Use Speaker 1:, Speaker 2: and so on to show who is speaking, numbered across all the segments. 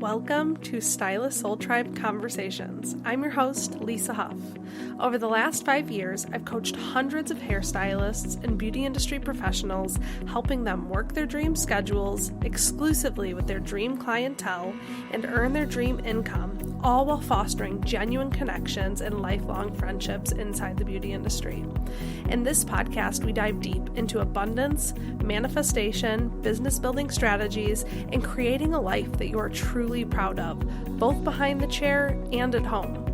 Speaker 1: Welcome to Stylist Soul Tribe Conversations. I'm your host, Lisa Huff. Over the last 5 years, I've coached hundreds of hairstylists and beauty industry professionals, helping them work their dream schedules exclusively with their dream clientele and earn their dream income, all while fostering genuine connections and lifelong friendships inside the beauty industry. In this podcast, we dive deep into abundance, manifestation, business building strategies, and creating a life that you are truly proud of, both behind the chair and at home.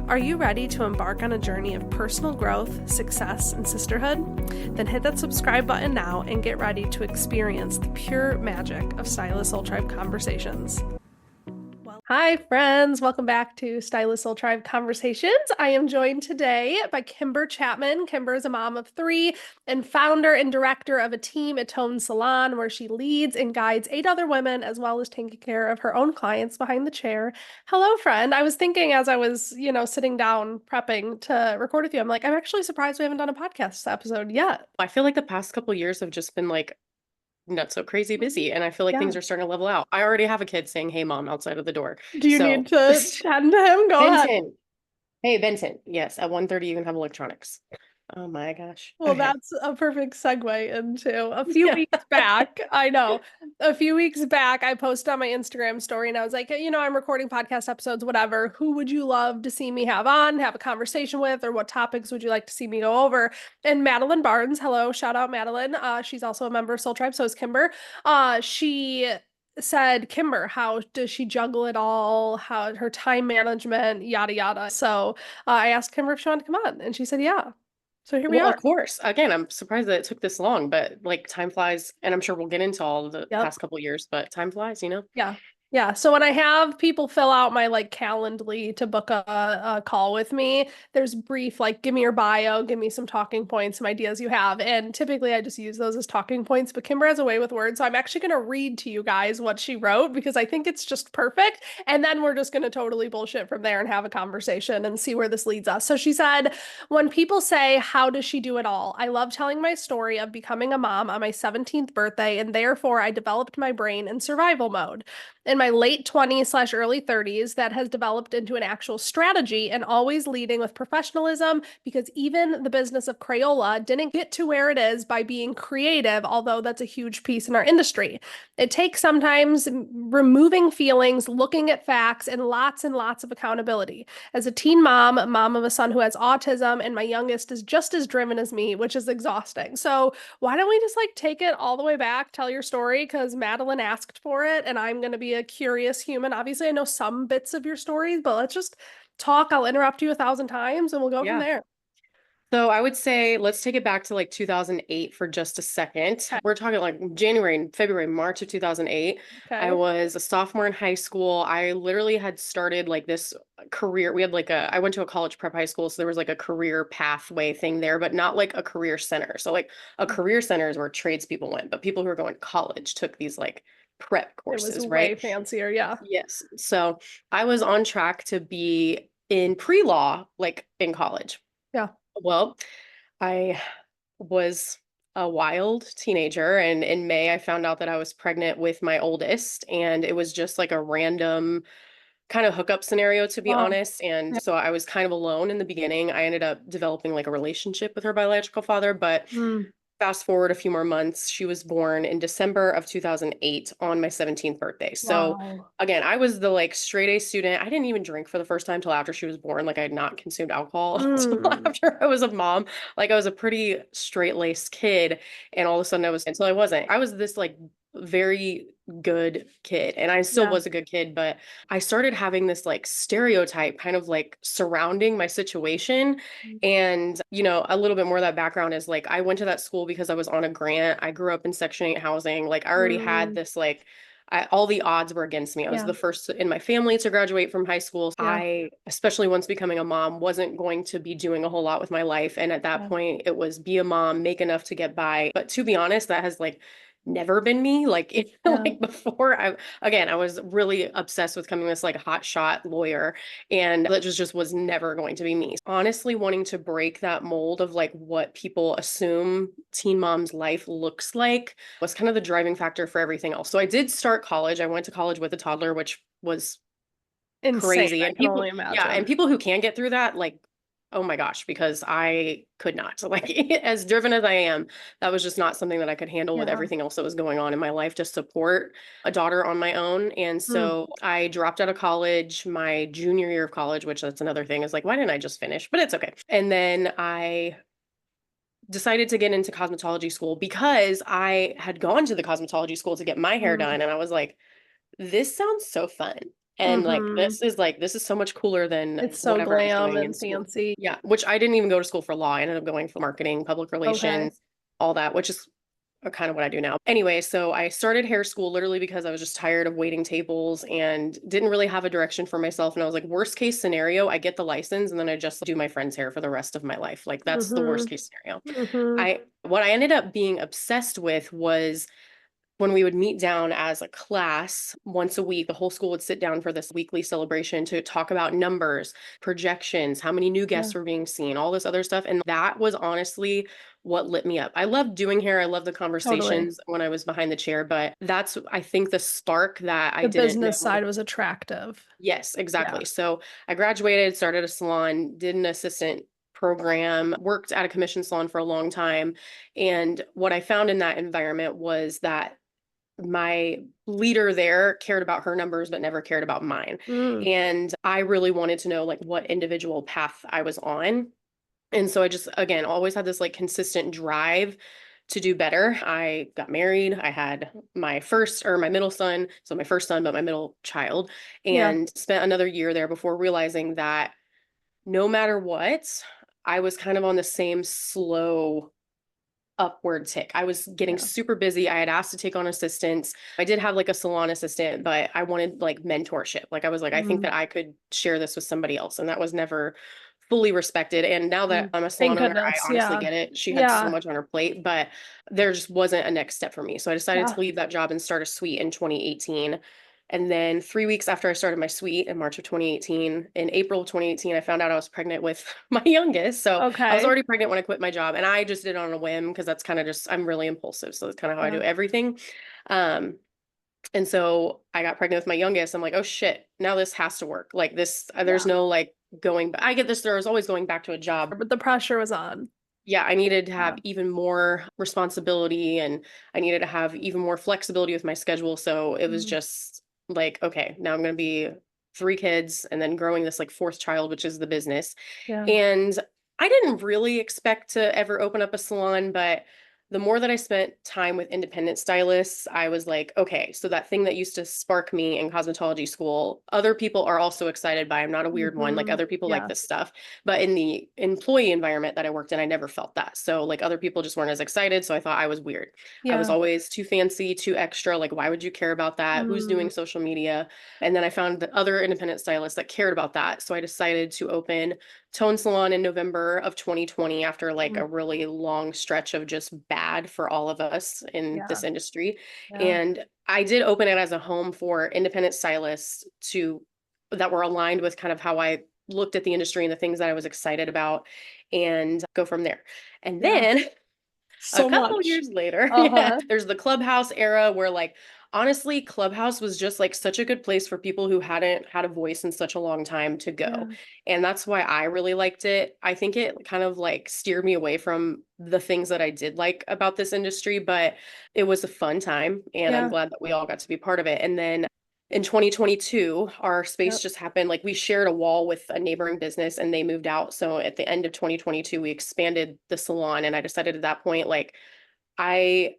Speaker 1: Are you ready to embark on a journey of personal growth, success, and sisterhood? Then hit that subscribe button now and get ready to experience the pure magic of Stylist Soul Tribe Conversations. Hi, friends. Welcome back to Stylist Soul Tribe Conversations. I am joined today by Kimber Chapman. Kimber is a mom of 3 and founder and director of a team at Tone Salon, where she leads and guides 8 other women, as well as taking care of her own clients behind the chair. Hello, friend. I was thinking as I was, sitting down prepping to record with you, I'm like, I'm actually surprised we haven't done a podcast episode yet.
Speaker 2: I feel like the past couple of years have just been like not so crazy busy, and I feel like things are starting to level out. I already have a kid saying, "Hey, mom," outside of the door.
Speaker 1: Do you need to tend to him? Go ahead.
Speaker 2: Benton. Hey, Benton. Yes, at 1:30 you can have electronics. Oh my gosh.
Speaker 1: Well,
Speaker 2: Okay.
Speaker 1: that's a perfect segue into a few weeks back. I know. A few weeks back, I posted on my Instagram story and I was like, I'm recording podcast episodes, whatever. Who would you love to see me have a conversation with, or what topics would you like to see me go over? And Madeline Barnes, hello, shout out Madeline. She's also a member of Soul Tribe, so is Kimber. She said, Kimber, how does she juggle it all? How her time management, yada, yada. So I asked Kimber if she wanted to come on, and she said, yeah. So here we are.
Speaker 2: Of course. Again, I'm surprised that it took this long, but like time flies, and I'm sure we'll get into all of the past couple of years, but time flies,
Speaker 1: Yeah. Yeah. So when I have people fill out my Calendly to book a call with me, there's brief, give me your bio, give me some talking points, some ideas you have. And typically I just use those as talking points, but Kimber has a way with words. So I'm actually going to read to you guys what she wrote because I think it's just perfect. And then we're just going to totally bullshit from there and have a conversation and see where this leads us. So she said, when people say, how does she do it all? I love telling my story of becoming a mom on my 17th birthday, and therefore I developed my brain in survival mode. In my late 20s / early 30s, that has developed into an actual strategy, and always leading with professionalism, because even the business of Crayola didn't get to where it is by being creative, although that's a huge piece in our industry. It takes sometimes removing feelings, looking at facts, and lots of accountability. As a teen mom of a son who has autism, and my youngest is just as driven as me, which is exhausting. So why don't we just take it all the way back, tell your story, because Madeline asked for it, and I'm going to be a curious human. Obviously, I know some bits of your stories, but let's just talk. I'll interrupt you 1,000 times and we'll go from there.
Speaker 2: So I would say let's take it back to 2008 for just a second. Okay. We're talking January and February, March of 2008. Okay. I was a sophomore in high school. I literally had started this career. We had I went to a college prep high school, so there was a career pathway thing there, but not a career center. So a career center is where tradespeople went, but people who were going to college took these prep courses,
Speaker 1: it was
Speaker 2: right?
Speaker 1: Way fancier, yeah.
Speaker 2: Yes. So I was on track to be in pre-law, in college.
Speaker 1: Yeah.
Speaker 2: Well, I was a wild teenager, and in May I found out that I was pregnant with my oldest, and it was just a random kind of hookup scenario, to be honest. And so I was kind of alone in the beginning. I ended up developing a relationship with her biological father, but fast forward a few more months, she was born in December of 2008 on my 17th birthday. So again, I was the straight A student. I didn't even drink for the first time till after she was born. I had not consumed alcohol until after I was a mom. I was a pretty straight-laced kid, and all of a sudden until I wasn't. I was this very good kid, and I still was a good kid, but I started having this stereotype kind of surrounding my situation. And a little bit more of that background is I went to that school because I was on a grant. I grew up in Section 8 housing. I already had this all the odds were against me. I was the first in my family to graduate from high school. I, especially once becoming a mom, wasn't going to be doing a whole lot with my life. And at that point, it was be a mom, make enough to get by. But to be honest, that has never been me. Like,
Speaker 1: Yeah.
Speaker 2: like before, I was really obsessed with becoming this like hot shot lawyer, and that just was never going to be me. Honestly, wanting to break that mold of like what people assume teen mom's life looks like was kind of the driving factor for everything else. So I did start college. I went to college with a toddler, which was
Speaker 1: Insane.
Speaker 2: crazy.
Speaker 1: I
Speaker 2: And
Speaker 1: can only
Speaker 2: yeah, and
Speaker 1: imagine.
Speaker 2: people who can get through that, like, oh my gosh, because I could not. Like, as driven as I am, that was just not something that I could handle with
Speaker 1: Yeah.
Speaker 2: everything else that was going on in my life to support a daughter on my own. And
Speaker 1: Mm.
Speaker 2: so I dropped out of college my junior year of college, which that's another thing is like, why didn't I just finish? But it's okay. And then I decided to get into cosmetology school because I had gone to the cosmetology school to get my hair
Speaker 1: Mm.
Speaker 2: done. And I was like, this sounds so fun. And
Speaker 1: Hmm.
Speaker 2: this is so much cooler than
Speaker 1: It's so
Speaker 2: whatever I was
Speaker 1: glam
Speaker 2: doing in
Speaker 1: and
Speaker 2: school.
Speaker 1: fancy.
Speaker 2: Yeah, which I didn't even go to school for law. I ended up going for marketing, public
Speaker 1: Okay.
Speaker 2: relations, all that, which is kind of what I do now. Anyway, so I started hair school literally because I was just tired of waiting tables and didn't really have a direction for myself. And I was like, worst case scenario, I get the license and then I just do my friend's hair for the rest of my life. Like that's the worst
Speaker 1: Hmm.
Speaker 2: case scenario.
Speaker 1: Hmm.
Speaker 2: I what I ended up being obsessed with was when we would meet down as a class once a week, the whole school would sit down for this weekly celebration to talk about numbers, projections, how many new
Speaker 1: Yeah.
Speaker 2: guests were being seen, all this other stuff. And that was honestly what lit me up. I loved doing hair. I loved the
Speaker 1: Totally.
Speaker 2: conversations when I was behind the chair, but that's, I think, the spark that I
Speaker 1: The
Speaker 2: didn't
Speaker 1: business
Speaker 2: know.
Speaker 1: side was attractive.
Speaker 2: Yes,
Speaker 1: Yeah.
Speaker 2: exactly. So I graduated, started a salon, did an assistant program, worked at a commission salon for a long time. And what I found in that environment was that my leader there cared about her numbers but never cared about mine.
Speaker 1: Mm.
Speaker 2: And I really wanted to know like what individual path I was on. And so I just again always had this like consistent drive to do better. I got married. I had my first or my middle son, so my first son but my middle child,
Speaker 1: Yeah.
Speaker 2: and spent another year there before realizing that no matter what, I was kind of on the same slow upward tick. I was getting
Speaker 1: Yeah.
Speaker 2: super busy. I had asked to take on assistants. I did have like a salon assistant, but I wanted like mentorship. Like I was like, I think
Speaker 1: Mm.
Speaker 2: that I could share this with somebody else. And that was never fully respected. And now that
Speaker 1: Mm.
Speaker 2: I'm a
Speaker 1: Thank
Speaker 2: salon owner, I
Speaker 1: goodness.
Speaker 2: honestly
Speaker 1: Yeah.
Speaker 2: get it. She had so
Speaker 1: Yeah.
Speaker 2: much on her plate, but there just wasn't a next step for me. So I decided
Speaker 1: Yeah.
Speaker 2: to leave that job and start a suite in 2018. And then 3 weeks after I started my suite in March of 2018, in April of 2018, I found out I was pregnant with my youngest. So I was
Speaker 1: Okay.
Speaker 2: already pregnant when I quit my job, and I just did it on a whim because that's kind of just I'm really impulsive, so that's kind of how I
Speaker 1: Yeah.
Speaker 2: do everything. Um, and so I got pregnant with my youngest. I'm like, oh shit, now this has to work. Like this, there's
Speaker 1: Yeah.
Speaker 2: no like going. I get this. There was always going back to a job.
Speaker 1: But the pressure was on.
Speaker 2: Yeah, I needed to have
Speaker 1: Yeah.
Speaker 2: even more responsibility, and I needed to have even more flexibility with my schedule. So it was
Speaker 1: Mm.
Speaker 2: just like, okay, now I'm going to be three kids and then growing this like fourth child, which is the business.
Speaker 1: Yeah.
Speaker 2: And I didn't really expect to ever open up a salon, but the more that I spent time with independent stylists, I was like, okay, so that thing that used to spark me in cosmetology school, other people are also excited by. I'm not a weird one. Like
Speaker 1: Hmm.
Speaker 2: other people like
Speaker 1: Yeah.
Speaker 2: this stuff. But in the employee environment that I worked in, I never felt that. So like other people just weren't as excited. So I thought I was weird. I was
Speaker 1: Yeah.
Speaker 2: always too fancy, too extra. Like, why would you care about that? Who's
Speaker 1: Mm.
Speaker 2: doing social media? And then I found the other independent stylists that cared about that. So I decided to open Tone Salon in November of 2020 after like
Speaker 1: Mm.
Speaker 2: a really long stretch of just bad for all of us in
Speaker 1: Yeah.
Speaker 2: this industry.
Speaker 1: Yeah.
Speaker 2: And I did open it as a home for independent stylists to that were aligned with kind of how I looked at the industry and the things that I was excited about and go from there. And
Speaker 1: Yeah.
Speaker 2: then a
Speaker 1: So
Speaker 2: couple
Speaker 1: much.
Speaker 2: years later, yeah,
Speaker 1: Uh-huh.
Speaker 2: there's the Clubhouse era where like honestly, Clubhouse was just like such a good place for people who hadn't had a voice in such a long time to go.
Speaker 1: Yeah.
Speaker 2: And that's why I really liked it. I think it kind of like steered me away from the things that I did like about this industry, but it was a fun time and I'm
Speaker 1: Yeah.
Speaker 2: glad that we all got to be part of it. And then in 2022, our space
Speaker 1: Yep.
Speaker 2: just happened. Like we shared a wall with a neighboring business and they moved out. So at the end of 2022, we expanded the salon. And I decided at that point, like, I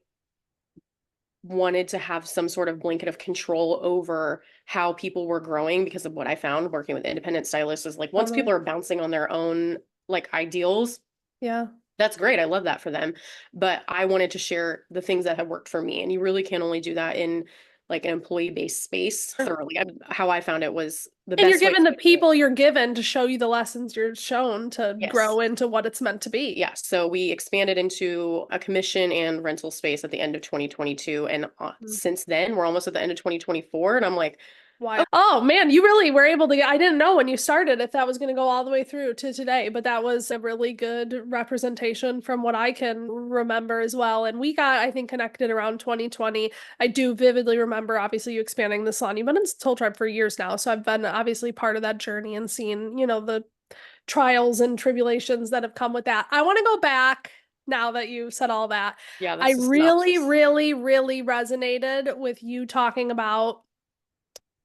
Speaker 2: wanted to have some sort of blanket of control over how people were growing because of what I found working with independent stylists is like once
Speaker 1: Totally.
Speaker 2: people are bouncing on their own like ideals,
Speaker 1: Yeah.
Speaker 2: that's great. I love that for them. But I wanted to share the things that have worked for me. And you really can only do that in like an employee-based space thoroughly. How I found it was the
Speaker 1: And you're
Speaker 2: best way
Speaker 1: given
Speaker 2: to
Speaker 1: the
Speaker 2: do it.
Speaker 1: people you're given to show you the lessons you're shown to
Speaker 2: Yes.
Speaker 1: grow into what it's meant to be.
Speaker 2: Yeah, so we expanded into a commission and rental space at the end of 2022, and
Speaker 1: Mm.
Speaker 2: since then we're almost at the end of 2024, and I'm like,
Speaker 1: Why? Oh man, you really were able to get, I didn't know when you started if that was going to go all the way through to today, but that was a really good representation from what I can remember as well. And we got, I think, connected around 2020. I do vividly remember, obviously, you expanding the salon. You've been in Soul Tribe for years now, so I've been obviously part of that journey and seen, the trials and tribulations that have come with that. I want to go back now that you said all that.
Speaker 2: yeah,
Speaker 1: I
Speaker 2: that's the
Speaker 1: really,
Speaker 2: synopsis.
Speaker 1: really, really resonated with you talking about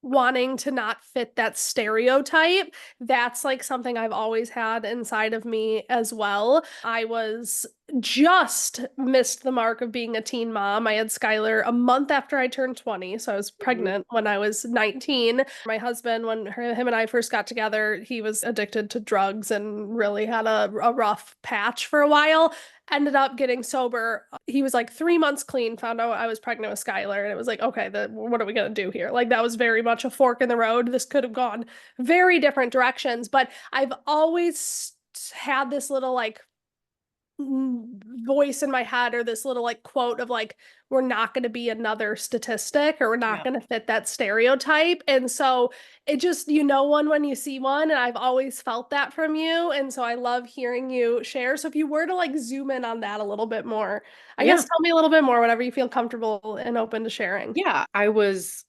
Speaker 1: wanting to not fit that stereotype. That's like something I've always had inside of me as well. I was just missed the mark of being a teen mom. I had Skylar a month after I turned 20, so I was
Speaker 2: Mhm.
Speaker 1: pregnant when I was 19. My husband, when him and I first got together, he was addicted to drugs and really had a rough patch for a while. Ended up getting sober. He was like 3 months clean, found out I was pregnant with Skylar, and it was like, okay, what are we gonna do here? Like that was very much a fork in the road. This could have gone very different directions, but I've always had this little like voice in my head or this little like quote of like we're not going to be another statistic or we're not
Speaker 2: Yeah.
Speaker 1: going to fit that stereotype. And so it just one when you see one, and I've always felt that from you, and so I love hearing you share. So if you were to like zoom in on that a little bit more, I guess
Speaker 2: Yeah.
Speaker 1: tell me a little bit more whenever you feel comfortable and open to sharing.
Speaker 2: Yeah, I was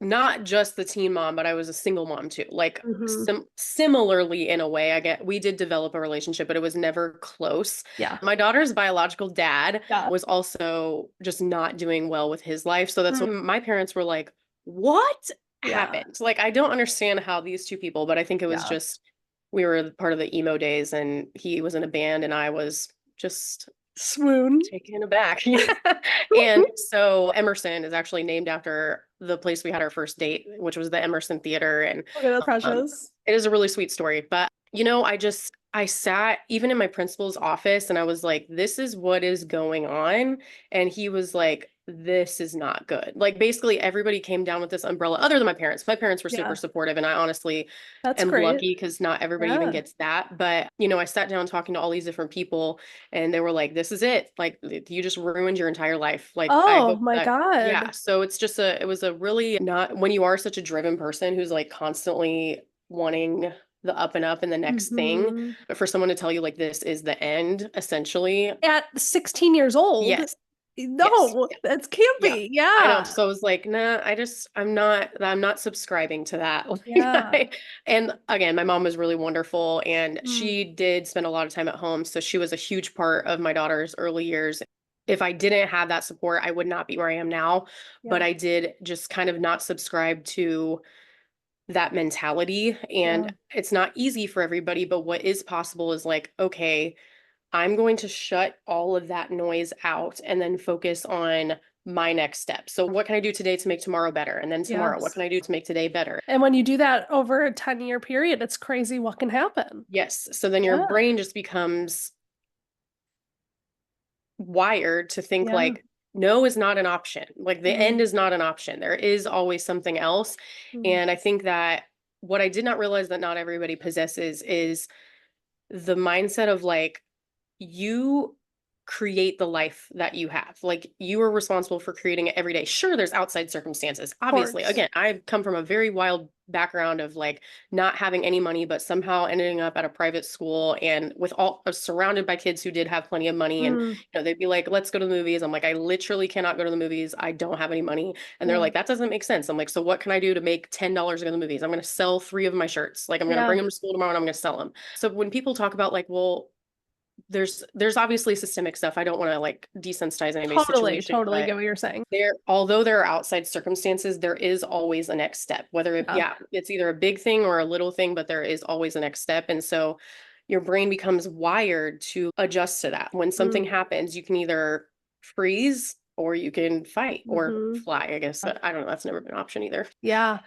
Speaker 2: not just the teen mom, but I was a single mom too. Like
Speaker 1: Hmm.
Speaker 2: similarly in a way, we did develop a relationship, but it was never close.
Speaker 1: Yeah.
Speaker 2: My daughter's biological dad
Speaker 1: Yeah.
Speaker 2: was also just not doing well with his life. So that's
Speaker 1: Mm.
Speaker 2: when my parents were like, "What
Speaker 1: Yeah.
Speaker 2: happened?" Like I don't understand how these two people, but I think it was
Speaker 1: Yeah.
Speaker 2: just we were part of the emo days and he was in a band and I was just
Speaker 1: Swoon.
Speaker 2: taken aback. Yeah. And so Emerson is actually named after the place we had our first date, which was the Emerson Theater. And
Speaker 1: Okay, that's
Speaker 2: um,
Speaker 1: precious.
Speaker 2: it is a really sweet story. But, I sat even in my principal's office and I was like, this is what is going on. And he was like, this is not good. Like basically everybody came down with this umbrella other than my parents. My parents were super
Speaker 1: Yeah,
Speaker 2: supportive and I honestly
Speaker 1: that's
Speaker 2: am
Speaker 1: great.
Speaker 2: lucky because not everybody even
Speaker 1: Yeah.
Speaker 2: gets that. But, I sat down talking to all these different people and they were like, this is it. Like you just ruined your entire life. Like I
Speaker 1: Oh
Speaker 2: hope
Speaker 1: my
Speaker 2: that yeah.
Speaker 1: God.
Speaker 2: So it was a really not when you are such a driven person who's like constantly wanting the up and up and the next thing,
Speaker 1: Hmm.
Speaker 2: but for someone to tell you like this is the end, essentially.
Speaker 1: At 16 years old,
Speaker 2: Yes. Yes.
Speaker 1: no, that can't
Speaker 2: Yeah,
Speaker 1: be.
Speaker 2: I know.
Speaker 1: Yeah.
Speaker 2: So I was like, nah, I'm not subscribing to that.
Speaker 1: Yeah.
Speaker 2: And again, my mom was really wonderful and
Speaker 1: Mm,
Speaker 2: she did spend a lot of time at home. So she was a huge part of my daughter's early years. If I didn't have that support, I would not be where I am now. But
Speaker 1: yeah.
Speaker 2: I did just kind of not subscribe to that mentality.
Speaker 1: Yeah.
Speaker 2: And it's not easy for everybody, but what is possible is like, okay, I'm going to shut all of that noise out and then focus on my next step. So, what can I do today to make tomorrow better? And then tomorrow, what
Speaker 1: Yes.
Speaker 2: can I do to make today better?
Speaker 1: And when you do that over a 10-year period, it's crazy what can happen.
Speaker 2: Yes. So then your
Speaker 1: Yeah.
Speaker 2: brain just becomes wired to think
Speaker 1: Yeah.
Speaker 2: like, no is not an option. Like the end
Speaker 1: Mm,
Speaker 2: is not an option. There is always something else.
Speaker 1: mm.
Speaker 2: And I think that what I did not realize that not everybody possesses is the mindset of like, you create the life that you have. Like you are responsible for creating it every day. Sure, there's outside circumstances.
Speaker 1: Of
Speaker 2: Obviously,
Speaker 1: course.
Speaker 2: again, I've come from a very wild background of like not having any money, but somehow ending up at a private school and with all surrounded by kids who did have plenty of money. And
Speaker 1: Mm,
Speaker 2: they'd be like, let's go to the movies. I'm like, I literally cannot go to the movies. I don't have any money. And they're
Speaker 1: yeah.
Speaker 2: like, that doesn't make sense. I'm like, so what can I do to make $10 to go to the movies? I'm going to sell 3 of my shirts. Like I'm going to bring
Speaker 1: Yeah.
Speaker 2: them to school tomorrow and I'm going to sell them. So when people talk about like, well, there's obviously systemic stuff. I don't want to like desensitize anybody's
Speaker 1: Totally,
Speaker 2: situation,
Speaker 1: totally
Speaker 2: but
Speaker 1: get what you're saying.
Speaker 2: although there are outside circumstances, there is always a next step. Whether
Speaker 1: Yeah.
Speaker 2: it's either a big thing or a little thing, but there is always a next step. And so your brain becomes wired to adjust to that. When something
Speaker 1: Mm,
Speaker 2: happens, you can either freeze or you can fight or
Speaker 1: hmm.
Speaker 2: fly, I guess. I don't know. That's never been an option either.
Speaker 1: Yeah.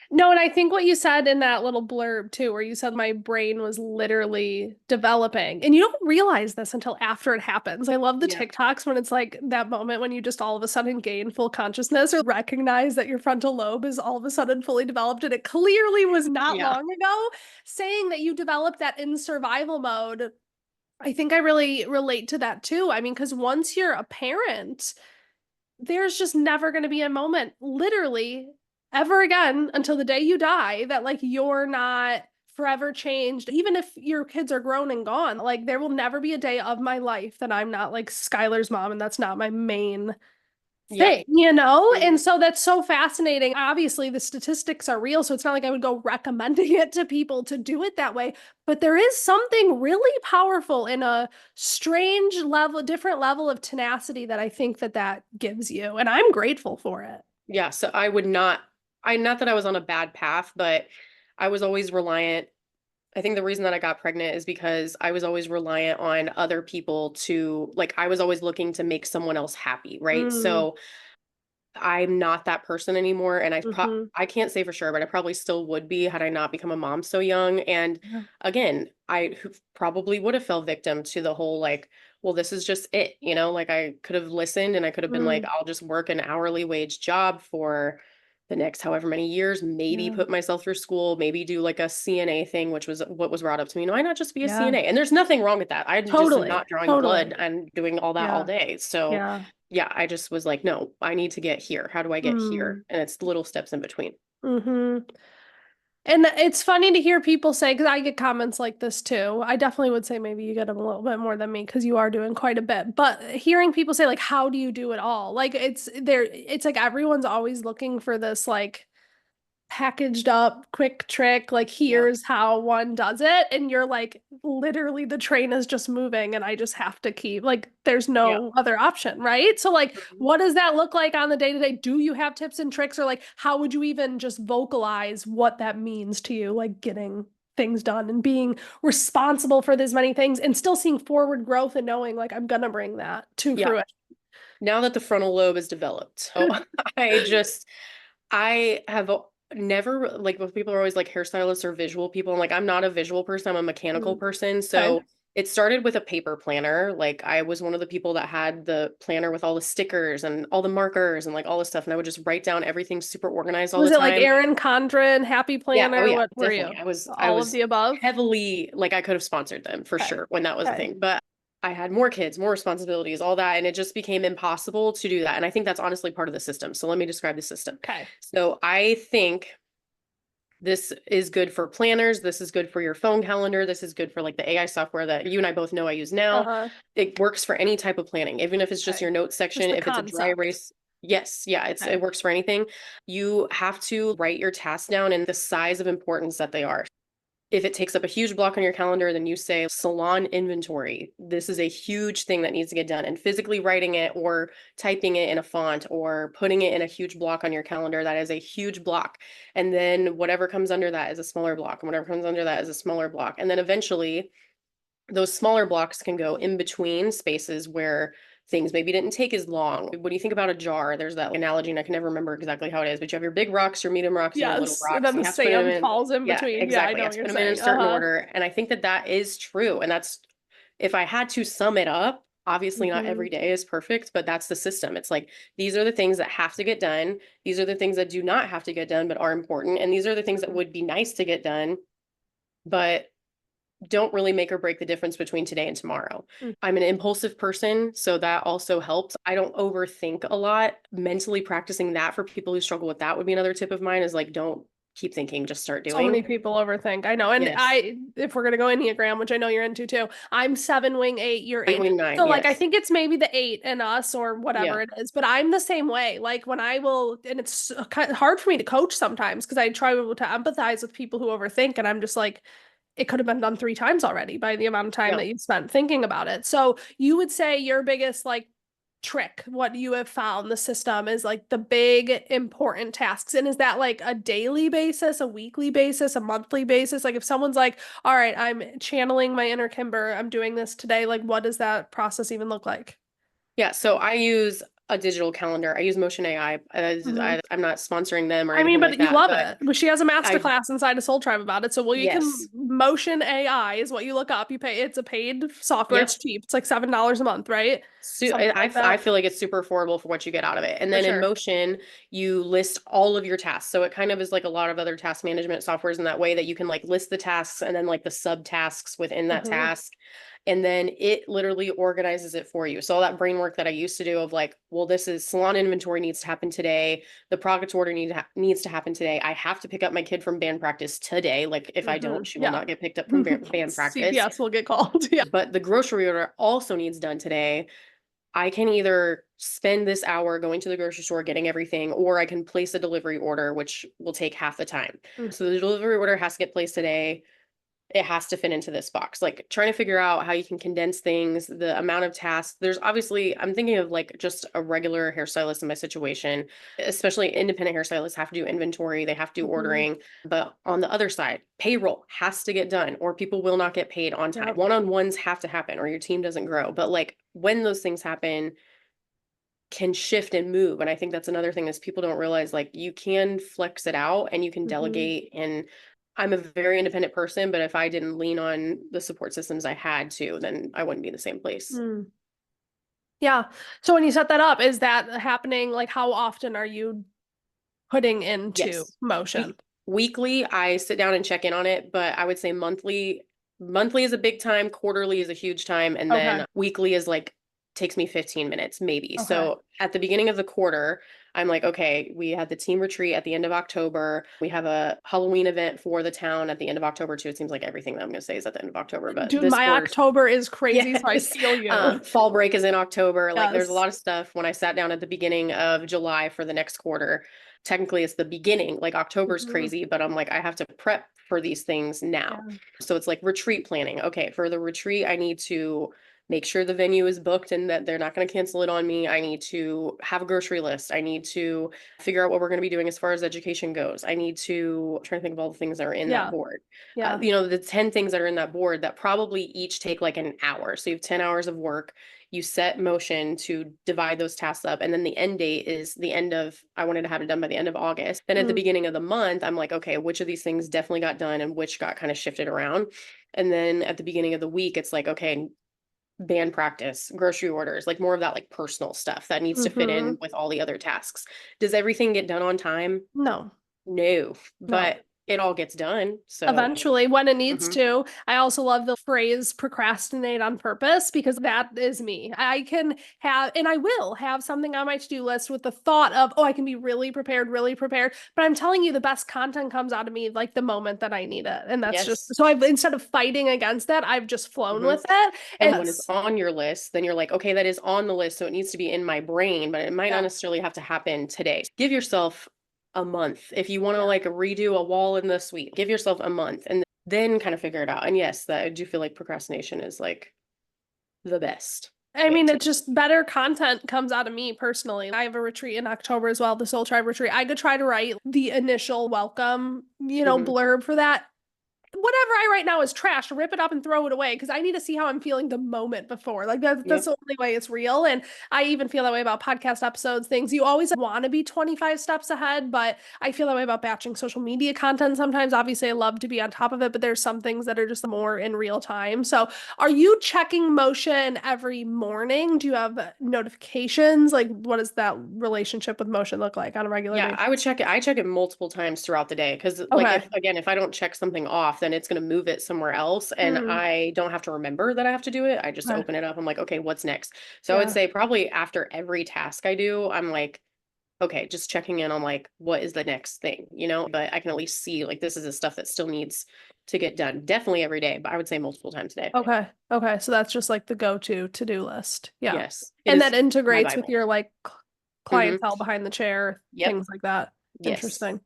Speaker 1: No, and I think what you said in that little blurb too, where you said my brain was literally developing, and you don't realize this until after it happens. I love the
Speaker 2: Yeah.
Speaker 1: TikToks when it's like that moment when you just all of a sudden gain full consciousness or recognize that your frontal lobe is all of a sudden fully developed, and it clearly was not
Speaker 2: Yeah.
Speaker 1: long ago. Saying that you developed that in survival mode, I think I really relate to that too. I mean, because once you're a parent, there's just never going to be a moment, literally, ever again until the day you die, that like you're not forever changed. Even if your kids are grown and gone, like there will never be a day of my life that I'm not like Skylar's mom and that's not my main
Speaker 2: Yeah.
Speaker 1: thing, you know? And
Speaker 2: Mhm.
Speaker 1: so that's so fascinating. Obviously, the statistics are real, so it's not like I would go recommending it to people to do it that way. But there is something really powerful in a strange level, different level of tenacity that I think that that gives you. And I'm grateful for it.
Speaker 2: Yeah. So I would not, not that I was on a bad path, but I was always reliant. I think the reason that I got pregnant is because I was always reliant on other people to, like, I was always looking to make someone else happy, right?
Speaker 1: Mm,
Speaker 2: So I'm not that person anymore, and
Speaker 1: hmm.
Speaker 2: I can't say for sure, but I probably still would be had I not become a mom so young. And
Speaker 1: Yeah.
Speaker 2: again, probably would have fell victim to the whole like, well, this is just it, like I could have listened and I could have been like,
Speaker 1: Mm,
Speaker 2: I'll just work an hourly wage job for the next however many years, maybe
Speaker 1: yeah.
Speaker 2: put myself through school, maybe do like a CNA thing, which was what was brought up to me. Why not just be a
Speaker 1: Yeah.
Speaker 2: CNA? And there's nothing wrong with that. I'm just
Speaker 1: Totally.
Speaker 2: not drawing blood
Speaker 1: Totally.
Speaker 2: and doing all that all
Speaker 1: Yeah.
Speaker 2: day. So
Speaker 1: Yeah.
Speaker 2: yeah, I just was like, no, I need to get here. How do I get here?
Speaker 1: Mm,
Speaker 2: And it's little steps in between.
Speaker 1: hmm. And it's funny to hear people say, because I get comments like this too. I definitely would say maybe you get them a little bit more than me because you are doing quite a bit. But hearing people say, like, how do you do it all? Like, it's there, it's like everyone's always looking for this, like, packaged up quick trick, like
Speaker 2: Yeah.
Speaker 1: here's how one does it, and you're like literally the train is just moving and I just have to keep, like, there's
Speaker 2: Yeah.
Speaker 1: no other option, right? So like
Speaker 2: Mhm.
Speaker 1: what does that look like on the day to day? Do you have tips and tricks, or like how would you even just vocalize what that means to you, like getting things done and being responsible for this many things and still seeing forward growth and knowing like I'm gonna bring that to
Speaker 2: Yeah.
Speaker 1: fruition?
Speaker 2: Now that the frontal lobe is developed. So I just, I have never, like, when people are always like hairstylists or visual people, I'm like, I'm not a visual person, I'm a mechanical
Speaker 1: Mm,
Speaker 2: person.
Speaker 1: okay.
Speaker 2: So it started with a paper planner. Like, I was one of the people that had the planner with all the stickers and all the markers and like all this stuff. And I would just write down everything super organized all
Speaker 1: Was
Speaker 2: the
Speaker 1: it like
Speaker 2: time.
Speaker 1: Erin Condren, Happy
Speaker 2: Yeah, oh
Speaker 1: Planner?
Speaker 2: yeah,
Speaker 1: What were
Speaker 2: definitely.
Speaker 1: you?
Speaker 2: I
Speaker 1: All of
Speaker 2: was
Speaker 1: the above?
Speaker 2: heavily like I could have sponsored them for
Speaker 1: Okay.
Speaker 2: sure when that was a
Speaker 1: Okay.
Speaker 2: thing. But I had more kids, more responsibilities, all that, and it just became impossible to do that. And I think that's honestly part of the system. So let me describe the system.
Speaker 1: Okay.
Speaker 2: So I think this is good for planners. This is good for your phone calendar. This is good for like the AI software that you and I both know I use now.
Speaker 1: Uh-huh.
Speaker 2: It works for any type of planning, even if it's just
Speaker 1: Okay.
Speaker 2: your notes
Speaker 1: Just
Speaker 2: section,
Speaker 1: the
Speaker 2: if it's a dry
Speaker 1: concept.
Speaker 2: erase. Yes, yeah, it
Speaker 1: Okay.
Speaker 2: works for anything. You have to write your tasks down in the size of importance that they are. If it takes up a huge block on your calendar, then you say salon inventory. This is a huge thing that needs to get done. And physically writing it or typing it in a font or putting it in a huge block on your calendar, that is a huge block. And then whatever comes under that is a smaller block. And whatever comes under that is a smaller block. And then eventually those smaller blocks can go in between spaces where things maybe didn't take as long. When you think about a jar, there's that analogy, and I can never remember exactly how it is, but you have your big rocks, your medium rocks, and your little
Speaker 1: Yes. And
Speaker 2: rocks,
Speaker 1: then
Speaker 2: and
Speaker 1: the
Speaker 2: you have to put them
Speaker 1: sand
Speaker 2: in.
Speaker 1: falls in
Speaker 2: Yeah,
Speaker 1: between. Yeah, I
Speaker 2: exactly. You
Speaker 1: know
Speaker 2: have
Speaker 1: what
Speaker 2: to
Speaker 1: you're
Speaker 2: put them in a
Speaker 1: saying.
Speaker 2: certain
Speaker 1: Uh-huh.
Speaker 2: order. And I think that that is true. And that's, if I had to sum it up, obviously not
Speaker 1: Hmm.
Speaker 2: every day is perfect, but that's the system. It's like, these are the things that have to get done. These are the things that do not have to get done, but are important. And these are the things that would be nice to get done, but don't really make or break the difference between today and tomorrow. I'm an impulsive person, so that also helps. I don't overthink a lot. Mentally practicing that for people who struggle with that would be another tip of mine, is like, don't keep thinking, just start
Speaker 1: So
Speaker 2: doing.
Speaker 1: many people overthink. I know. And
Speaker 2: Yes.
Speaker 1: if we're gonna go Enneagram, which I know you're into too, I'm 7 wing 8, you're
Speaker 2: Eight
Speaker 1: 8.
Speaker 2: wing nine,
Speaker 1: So like I
Speaker 2: yes.
Speaker 1: think it's maybe the 8 in us or
Speaker 2: Yeah.
Speaker 1: whatever it is, but I'm the same way. Like when I will, and it's kind of hard for me to coach sometimes because I try to empathize with people who overthink, and I'm just like, it could have been done 3 times already by the amount of time
Speaker 2: Yeah.
Speaker 1: that you spent thinking about it. So you would say your biggest like trick, what you have found the system is like the big important tasks. And is that like a daily basis, a weekly basis, a monthly basis? Like if someone's like, all right, I'm channeling my inner Kimber, I'm doing this today, like what does that process even look like?
Speaker 2: Yeah. So I use a digital calendar. I use Motion AI.
Speaker 1: Mhm.
Speaker 2: I'm not sponsoring them or
Speaker 1: I mean,
Speaker 2: anything
Speaker 1: but
Speaker 2: like
Speaker 1: you
Speaker 2: that,
Speaker 1: love
Speaker 2: but
Speaker 1: it. But she has a master
Speaker 2: I,
Speaker 1: class inside of Soul Tribe about it. So, well, you can
Speaker 2: yes.
Speaker 1: Motion AI is what you look up. You pay, it's a paid software. It's
Speaker 2: Yep.
Speaker 1: cheap. It's like $7 a month, right? Something like
Speaker 2: I
Speaker 1: that.
Speaker 2: feel like it's super affordable for what you get out of it. And
Speaker 1: For
Speaker 2: then in
Speaker 1: sure.
Speaker 2: Motion, you list all of your tasks. So it kind of is like a lot of other task management softwares in that way that you can like list the tasks and then like the subtasks within that
Speaker 1: Hmm.
Speaker 2: task. And then it literally organizes it for you. So all that brain work that I used to do of like, well, this is salon inventory needs to happen today. The product order needs to happen today. I have to pick up my kid from band practice today. Like if I
Speaker 1: Hmm.
Speaker 2: don't, she will
Speaker 1: Yeah.
Speaker 2: not get picked up from band practice.
Speaker 1: CPS will get called. Yeah.
Speaker 2: But the grocery order also needs done today. I can either spend this hour going to the grocery store getting everything, or I can place a delivery order, which will take half the time.
Speaker 1: Mm.
Speaker 2: So the delivery order has to get placed today. It has to fit into this box. Like trying to figure out how you can condense things, the amount of tasks. There's obviously, I'm thinking of like just a regular hairstylist in my situation, especially independent hairstylists have to do inventory, they have to do
Speaker 1: Hmm.
Speaker 2: ordering. But on the other side, payroll has to get done, or people will not get paid on time.
Speaker 1: Yep.
Speaker 2: One on ones have to happen, or your team doesn't grow. But like when those things happen, can shift and move. And I think that's another thing is people don't realize like you can flex it out and you can
Speaker 1: Hmm.
Speaker 2: delegate. And I'm a very independent person, but if I didn't lean on the support systems I had to, then I wouldn't be in the same place.
Speaker 1: Mm. Yeah. So when you set that up, is that happening? Like, how often are you putting into
Speaker 2: Yes.
Speaker 1: motion?
Speaker 2: Weekly, I sit down and check in on it, but I would say monthly is a big time, quarterly is a huge time, and
Speaker 1: Okay.
Speaker 2: then weekly is like takes me 15 minutes maybe.
Speaker 1: Okay.
Speaker 2: So at the beginning of the quarter, I'm like, okay, we had the team retreat at the end of October. We have a Halloween event for the town at the end of October too. It seems like everything that I'm going to say is at the end of October, but
Speaker 1: Dude,
Speaker 2: this
Speaker 1: my
Speaker 2: quarter's
Speaker 1: October is crazy, so I
Speaker 2: yes.
Speaker 1: feel you.
Speaker 2: Fall break is in October. Like there's a
Speaker 1: Yes.
Speaker 2: lot of stuff when I sat down at the beginning of July for the next quarter. Technically, it's the beginning. Like October's
Speaker 1: Hmm.
Speaker 2: crazy, but I'm like, I have to prep for these things now.
Speaker 1: Yeah.
Speaker 2: So it's like retreat planning. Okay, for the retreat, I need to make sure the venue is booked and that they're not going to cancel it on me. I need to have a grocery list. I need to figure out what we're going to be doing as far as education goes. I need to try to think of all the things that are in that
Speaker 1: Yeah.
Speaker 2: board.
Speaker 1: Yeah.
Speaker 2: The 10 things that are in that board that probably each take like an hour. So you have 10 hours of work. You set motion to divide those tasks up. And then the end date is the end of, I wanted to have it done by the end of August. Then at the
Speaker 1: Mm.
Speaker 2: beginning of the month, I'm like, okay, which of these things definitely got done and which got kind of shifted around. And then at the beginning of the week, it's like, okay, band practice, grocery orders, like more of that like personal stuff that needs to fit
Speaker 1: Hmm.
Speaker 2: in with all the other tasks. Does everything get done on time?
Speaker 1: No.
Speaker 2: No,
Speaker 1: No.
Speaker 2: but it all gets done. So,
Speaker 1: Eventually, when it needs
Speaker 2: mhm.
Speaker 1: to. I also love the phrase procrastinate on purpose because that is me. I can have, and I will have something on my to-do list with the thought of, oh, I can be really prepared, really prepared. But I'm telling you, the best content comes out of me like the moment that I need it. And that's just,
Speaker 2: Yes.
Speaker 1: so I've, instead of fighting against that, I've just flown
Speaker 2: Hmm.
Speaker 1: with it. And
Speaker 2: And when it's on your list, then you're like, okay, that is on the list. So it needs to be in my brain, but it might not
Speaker 1: yeah,
Speaker 2: necessarily have to happen today. Give yourself a month. If you want to
Speaker 1: yeah.
Speaker 2: like redo a wall in the suite, give yourself a month and then kind of figure it out. And yes, that I do feel like procrastination is like the best
Speaker 1: I
Speaker 2: way
Speaker 1: mean,
Speaker 2: to.
Speaker 1: it's just better content comes out of me personally. I have a retreat in October as well, the Soul Tribe retreat. I could try to write the initial welcome,
Speaker 2: Mhm.
Speaker 1: blurb for that. Whatever I write now is trash. Rip it up and throw it away because I need to see how I'm feeling the moment before. Like that's
Speaker 2: Yep.
Speaker 1: the only way it's real. And I even feel that way about podcast episodes, things. You always want to be 25 steps ahead, but I feel that way about batching social media content sometimes. Obviously, I love to be on top of it, but there's some things that are just more in real time. So, are you checking motion every morning? Do you have notifications? Like, what does that relationship with motion look like on a regular
Speaker 2: Yeah,
Speaker 1: basis?
Speaker 2: I would check it. I check it multiple times throughout the day because, like,
Speaker 1: Okay.
Speaker 2: if I don't check something off, then it's going to move it somewhere else, and
Speaker 1: Mm,
Speaker 2: I don't have to remember that I have to do it. I just
Speaker 1: okay.
Speaker 2: open it up. I'm like, okay, what's next? So I would
Speaker 1: Yeah.
Speaker 2: say probably after every task I do, I'm like, okay, just checking in on like what is the next thing, But I can at least see like this is the stuff that still needs to get done. Definitely every day, but I would say multiple times a day.
Speaker 1: Okay. Okay. So that's just like the go-to to-do list. Yeah.
Speaker 2: Yes, it
Speaker 1: And that
Speaker 2: is my
Speaker 1: integrates with
Speaker 2: Bible.
Speaker 1: your like
Speaker 2: Hmm.
Speaker 1: clientele behind the chair,
Speaker 2: Yep.
Speaker 1: things like that.
Speaker 2: Yes.
Speaker 1: Interesting.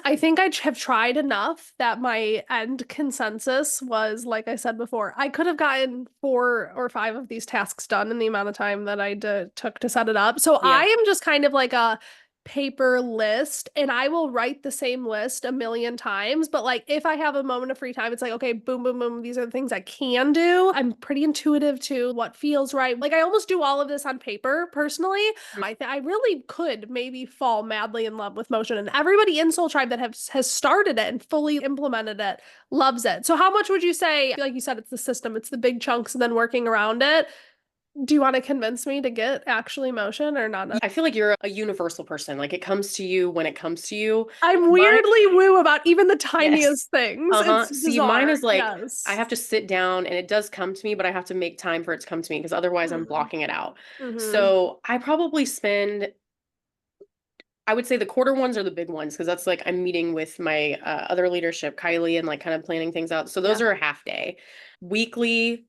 Speaker 1: I think I have tried enough that my end consensus was, like I said before, I could have gotten 4 or 5 of these tasks done in the amount of time that I took to set it up. So I
Speaker 2: Yeah.
Speaker 1: am just kind of like a paper list and I will write the same list a million times. But like if I have a moment of free time, it's like, okay, boom, boom, boom. These are the things I can do. I'm pretty intuitive to what feels right. Like I almost do all of this on paper personally. I really could maybe fall madly in love with motion. And everybody in Soul Tribe that has started it and fully implemented it loves it. So how much would you say, like you said, it's the system, it's the big chunks and then working around it? Do you want to convince me to get actually motion or not?
Speaker 2: I feel like you're a universal person. Like it comes to you when it comes to you.
Speaker 1: I'm
Speaker 2: Mine,
Speaker 1: weirdly woo about even the
Speaker 2: yes.
Speaker 1: tiniest things.
Speaker 2: Uh-huh.
Speaker 1: It's
Speaker 2: See, mine
Speaker 1: bizarre.
Speaker 2: is like I
Speaker 1: Yes.
Speaker 2: have to sit down and it does come to me, but I have to make time for it to come to me because otherwise I'm
Speaker 1: Mm-hmm.
Speaker 2: blocking it out.
Speaker 1: Mm-hmm.
Speaker 2: So I probably spend I would say the quarter ones are the big ones because that's like I'm meeting with my other leadership, Kylie, and like kind of planning things out. So those
Speaker 1: Yeah.
Speaker 2: are a half day. Weekly,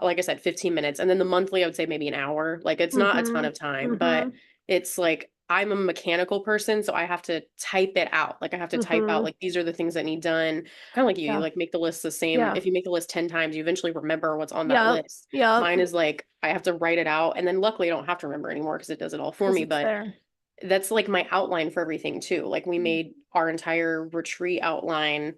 Speaker 2: like I said, 15 minutes. And then the monthly, I would say maybe an hour. Like it's not a ton
Speaker 1: Mm-hmm.
Speaker 2: of time, but
Speaker 1: Mm-hmm.
Speaker 2: it's like I'm a mechanical person, so I have to type it out. Like I have to type out
Speaker 1: Mm-hmm.
Speaker 2: like these are the things that need done. Kind of like you
Speaker 1: Yeah.
Speaker 2: like make the list the same.
Speaker 1: Yeah.
Speaker 2: If you make the list 10 times, you eventually remember what's on that
Speaker 1: Yep.
Speaker 2: list.
Speaker 1: Yep.
Speaker 2: Mine is like I have to write it out, and then luckily I don't have to remember anymore because it does it all for
Speaker 1: Because
Speaker 2: me.
Speaker 1: it's
Speaker 2: But
Speaker 1: there.
Speaker 2: that's like my outline for everything too. Like we made our entire retreat outline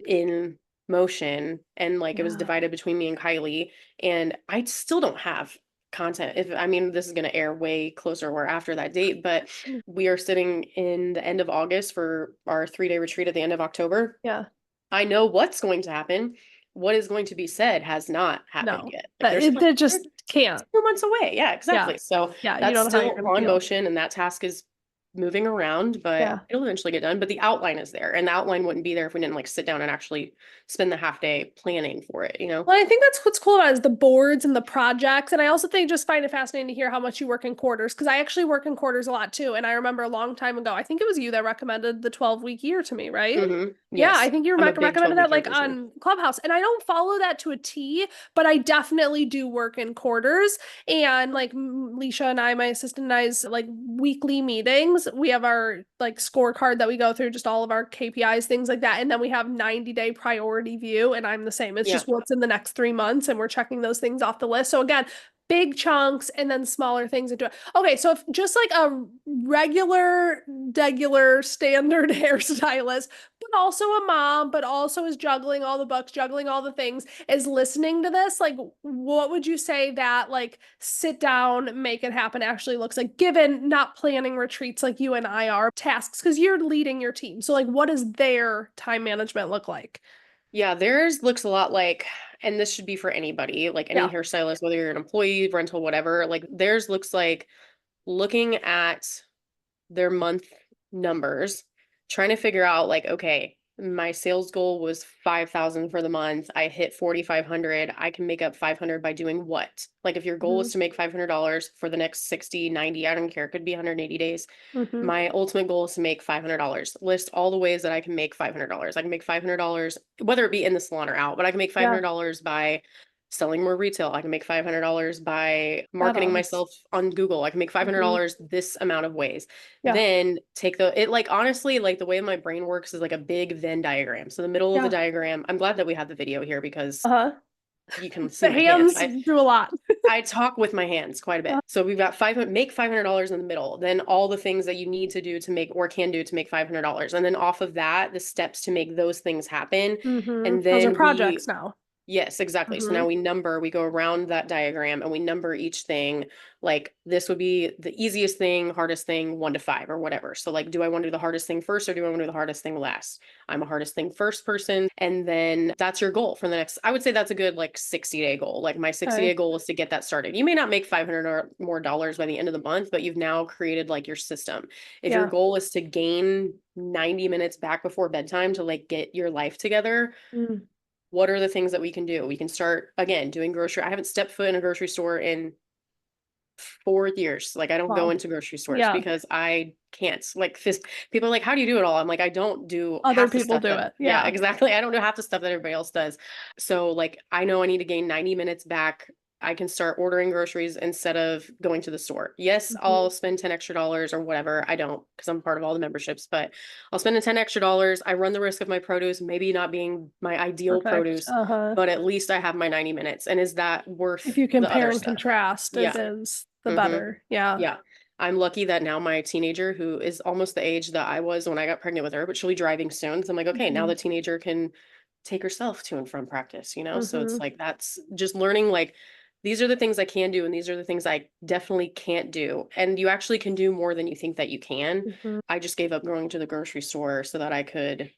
Speaker 2: in motion and like it was
Speaker 1: Yeah.
Speaker 2: divided between me and Kylie and I still don't have content. If I mean this is going to air way closer or after that date, but we are sitting in the end of August for our 3-day retreat at the end of October.
Speaker 1: Yeah.
Speaker 2: I know what's going to happen. What is going to be said has not happened
Speaker 1: No.
Speaker 2: yet. Like
Speaker 1: That
Speaker 2: there's
Speaker 1: it,
Speaker 2: like
Speaker 1: they
Speaker 2: there's
Speaker 1: just can't.
Speaker 2: 2 months away. Yeah,
Speaker 1: Yeah.
Speaker 2: exactly. So
Speaker 1: Yeah. You
Speaker 2: that's
Speaker 1: don't know how you're
Speaker 2: still
Speaker 1: gonna
Speaker 2: on
Speaker 1: feel.
Speaker 2: motion and that task is moving around, but
Speaker 1: Yeah.
Speaker 2: it'll eventually get done. But the outline is there. And the outline wouldn't be there if we didn't like sit down and actually spend the half day planning for it, you know?
Speaker 1: Well, I think that's what's cool about it is the boards and the projects. And I also think just find it fascinating to hear how much you work in quarters because I actually work in quarters a lot too. And I remember a long time ago, I think it was you that recommended the 12-week year to me, right? Yeah, I
Speaker 2: Yes.
Speaker 1: think you
Speaker 2: I'm a big
Speaker 1: recommended
Speaker 2: 12-week
Speaker 1: that
Speaker 2: year
Speaker 1: like
Speaker 2: person.
Speaker 1: on Clubhouse. And I don't follow that to a T, but I definitely do work in quarters. And like Leisha and I, my assistant and I's like weekly meetings, we have our like scorecard that we go through, just all of our KPIs, things like that. And then we have 90-day priority view. And I'm the same. It's
Speaker 2: Yeah.
Speaker 1: just what's in the next 3 months. And we're checking those things off the list. So again, big chunks and then smaller things into it. Okay, so if just like a regular standard hairstylist, but also a mom, but also is juggling all the books, juggling all the things, is listening to this, like what would you say that like sit down, make it happen actually looks like, given not planning retreats like you and I are tasks, because you're leading your team. So like what does their time management look like?
Speaker 2: Yeah, theirs looks a lot like, and this should be for anybody, like any
Speaker 1: Yeah.
Speaker 2: hairstylist, whether you're an employee, rental, whatever, like theirs looks like looking at their month numbers, trying to figure out like, okay, my sales goal was 5,000 for the month. I hit 4,500. I can make up 500 by doing what? Like if your goal is
Speaker 1: Mm-hmm.
Speaker 2: to make $500 for the next 60, 90, I don't care, it could be 180 days.
Speaker 1: Mm-hmm.
Speaker 2: My ultimate goal is to make $500. List all the ways that I can make $500. I can make $500, whether it be in the salon or out, but I can make
Speaker 1: Yeah.
Speaker 2: $500 by selling more retail. I can make $500 by marketing
Speaker 1: Add-ons.
Speaker 2: myself on Google. I can make
Speaker 1: Mm-hmm.
Speaker 2: $500 this amount of ways.
Speaker 1: Yeah.
Speaker 2: Then take it like honestly, like the way my brain works is like a big Venn diagram. So the middle of the
Speaker 1: Yeah.
Speaker 2: diagram, I'm glad that we have the video here because
Speaker 1: Uh-huh.
Speaker 2: you can see
Speaker 1: The
Speaker 2: my hands.
Speaker 1: hands do a lot.
Speaker 2: I talk with my hands quite a bit. So we've got 500, make $500 in the middle, then all the things that you need to do to make or can do to make $500. And then off of that, the steps to make those things happen.
Speaker 1: Mm-hmm.
Speaker 2: And
Speaker 1: Those are
Speaker 2: then
Speaker 1: projects now.
Speaker 2: yes, exactly. So
Speaker 1: Mm-hmm.
Speaker 2: now we go around that diagram and we number each thing. Like this would be the easiest thing, hardest thing, 1 to 5 or whatever. So like, do I want to do the hardest thing first or do I want to do the hardest thing last? I'm a hardest thing first person. And then that's your goal for the next, I would say that's a good like 60-day goal. Like my 60-day
Speaker 1: Okay.
Speaker 2: goal is to get that started. You may not make 500 or more dollars by the end of the month, but you've now created like your system. If your
Speaker 1: Yeah.
Speaker 2: goal is to gain 90 minutes back before bedtime to like get your life together,
Speaker 1: Mm.
Speaker 2: what are the things that we can do? We can start again doing grocery. I haven't stepped foot in a grocery store in 4 years. Like I don't go
Speaker 1: Wow.
Speaker 2: into grocery stores
Speaker 1: Yeah.
Speaker 2: because I can't. Like this, people are like, how do you do it all? I'm like, I don't do
Speaker 1: Other
Speaker 2: half the
Speaker 1: people
Speaker 2: stuff
Speaker 1: do
Speaker 2: that,
Speaker 1: it.
Speaker 2: yeah,
Speaker 1: Yeah.
Speaker 2: exactly. I don't do half the stuff that everybody else does. So like I know I need to gain 90 minutes back. I can start ordering groceries instead of going to the store. Yes,
Speaker 1: Mm-hmm.
Speaker 2: I'll spend 10 extra dollars or whatever. I don't because I'm part of all the memberships, but I'll spend the 10 extra dollars. I run the risk of my produce maybe not being my ideal
Speaker 1: Perfect.
Speaker 2: produce,
Speaker 1: Uh-huh.
Speaker 2: but at least I have my 90 minutes. And is that
Speaker 1: If
Speaker 2: worth
Speaker 1: you
Speaker 2: the other
Speaker 1: compare and
Speaker 2: stuff?
Speaker 1: contrast, it
Speaker 2: Yeah.
Speaker 1: is the
Speaker 2: Mm-hmm.
Speaker 1: better. Yeah.
Speaker 2: Yeah. I'm lucky that now my teenager, who is almost the age that I was when I got pregnant with her, but she'll be driving soon. So I'm like, okay, now
Speaker 1: Mhm.
Speaker 2: the teenager can take herself to and from practice, you know? So it's
Speaker 1: Mhm.
Speaker 2: like that's just learning like these are the things I can do and these are the things I definitely can't do. And you actually can do more than you think that you can.
Speaker 1: Mhm.
Speaker 2: I just gave up going to the grocery store so that I could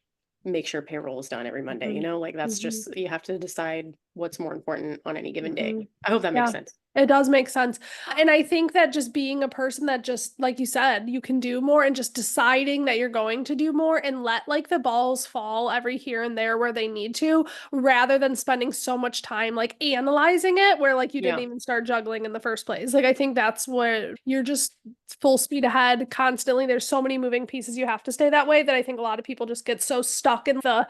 Speaker 2: make sure payroll is done every Monday, you
Speaker 1: Mhm.
Speaker 2: know? Like that's
Speaker 1: Mhm.
Speaker 2: just you have to decide what's more important on any given day.
Speaker 1: Mhm.
Speaker 2: I hope that makes
Speaker 1: Yeah.
Speaker 2: sense.
Speaker 1: It does make sense. And I think that just being a person that just, like you said, you can do more and just deciding that you're going to do more and let like the balls fall every here and there where they need to, rather than spending so much time like analyzing it where like you didn't
Speaker 2: Yeah.
Speaker 1: even start juggling in the first place. Like I think that's what you're just full speed ahead constantly. There's so many moving pieces. You have to stay that way that I think a lot of people just get so stuck in the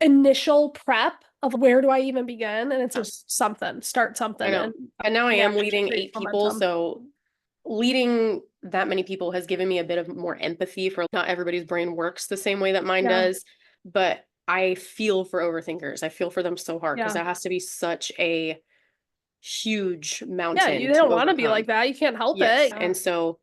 Speaker 1: initial prep of where do I even begin? And it's
Speaker 2: Yeah.
Speaker 1: just something, start
Speaker 2: I
Speaker 1: something
Speaker 2: know.
Speaker 1: and
Speaker 2: And now I am
Speaker 1: naturally
Speaker 2: leading
Speaker 1: create
Speaker 2: 8 people,
Speaker 1: momentum.
Speaker 2: so leading that many people has given me a bit of more empathy for not everybody's brain works the same way that mine
Speaker 1: Yeah.
Speaker 2: does, but I feel for overthinkers. I feel for them so hard because
Speaker 1: Yeah.
Speaker 2: that has to be such a huge
Speaker 1: Yeah.
Speaker 2: mountain
Speaker 1: They
Speaker 2: to
Speaker 1: don't want to be like
Speaker 2: overcome.
Speaker 1: that. You can't help
Speaker 2: Yes.
Speaker 1: it. Yeah.
Speaker 2: And so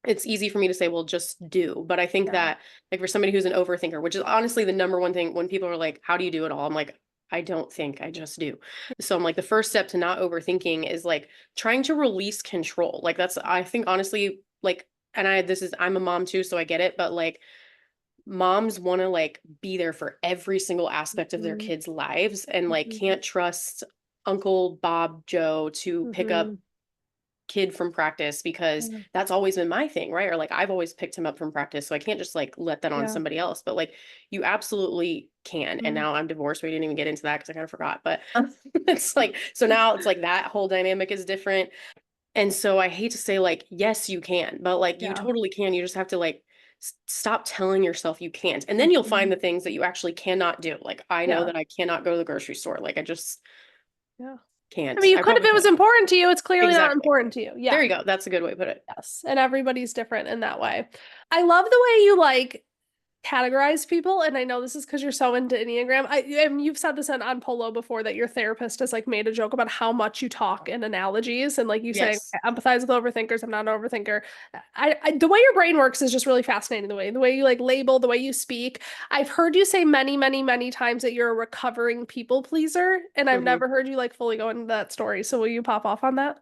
Speaker 2: it's easy for me to say, well, just do. But I think
Speaker 1: Yeah.
Speaker 2: that, like, for somebody who's an overthinker, which is honestly the number one thing when people are like, how do you do it all? I'm like, I don't think, I just do. So I'm like, the first step to not overthinking is like trying to release control. Like, that's, I think, honestly, like, and I'm a mom too, so I get it, but like, moms want to like be there for every single aspect of their
Speaker 1: Mhm.
Speaker 2: kids' lives and like
Speaker 1: Mhm.
Speaker 2: can't trust Uncle Bob Joe to pick up
Speaker 1: Mhm.
Speaker 2: kid from practice because
Speaker 1: Yeah.
Speaker 2: that's always been my thing, right? Or like I've always picked him up from practice, so I can't just like let that on
Speaker 1: Yeah.
Speaker 2: somebody else. But like you absolutely can. And
Speaker 1: Mhm.
Speaker 2: now I'm divorced. We didn't even get into that because I kind of forgot. But it's like so now it's like that whole dynamic is different. And so I hate to say like yes you can, but like you
Speaker 1: Yeah.
Speaker 2: totally can. You just have to like stop telling yourself you can't. And then you'll find
Speaker 1: Mhm.
Speaker 2: the things that you actually cannot do. Like I know
Speaker 1: Yeah.
Speaker 2: that I cannot go to the grocery store. Like I just
Speaker 1: Yeah. I
Speaker 2: can't.
Speaker 1: mean, you
Speaker 2: I
Speaker 1: could if
Speaker 2: probably
Speaker 1: it was
Speaker 2: could.
Speaker 1: important to you. It's clearly not
Speaker 2: Exactly.
Speaker 1: important to you.
Speaker 2: There
Speaker 1: Yeah.
Speaker 2: you go. That's a good way to put it.
Speaker 1: Yes. And everybody's different in that way. I love the way you like categorize people, and I know this is because you're so into Enneagram. And you've said this on Polo before that your therapist has like made a joke about how much you talk in analogies and like you saying
Speaker 2: Yes.
Speaker 1: I empathize with overthinkers. I'm not an overthinker. The way your brain works is just really fascinating. The way you like label, the way you speak. I've heard you say many, many, many times that you're a recovering people pleaser, and I've
Speaker 2: Hmm.
Speaker 1: never heard you like fully go into that story. So will you pop off on that?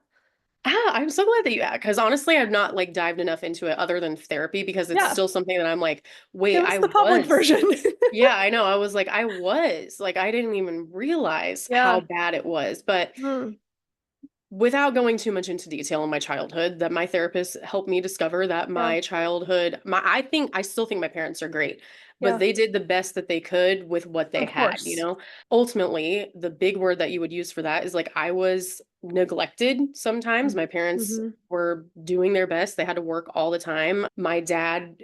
Speaker 2: I'm so glad that you asked because honestly, I've not like dived enough into it other than therapy because it's
Speaker 1: Yeah,
Speaker 2: still something that I'm like, wait,
Speaker 1: give us
Speaker 2: I
Speaker 1: the public
Speaker 2: was.
Speaker 1: version.
Speaker 2: Yeah, I know. I was like, I was like, I didn't even realize how
Speaker 1: Yeah.
Speaker 2: bad it was. But
Speaker 1: Mm,
Speaker 2: without going too much into detail in my childhood, that my therapist helped me discover that
Speaker 1: yeah.
Speaker 2: my childhood, I still think my parents are great, but
Speaker 1: Yeah.
Speaker 2: they did the best that they could with what they
Speaker 1: Of
Speaker 2: had, you
Speaker 1: course.
Speaker 2: know? Ultimately, the big word that you would use for that is like I was neglected sometimes. My parents
Speaker 1: Mm-hmm.
Speaker 2: were doing their best. They had to work all the time. My dad,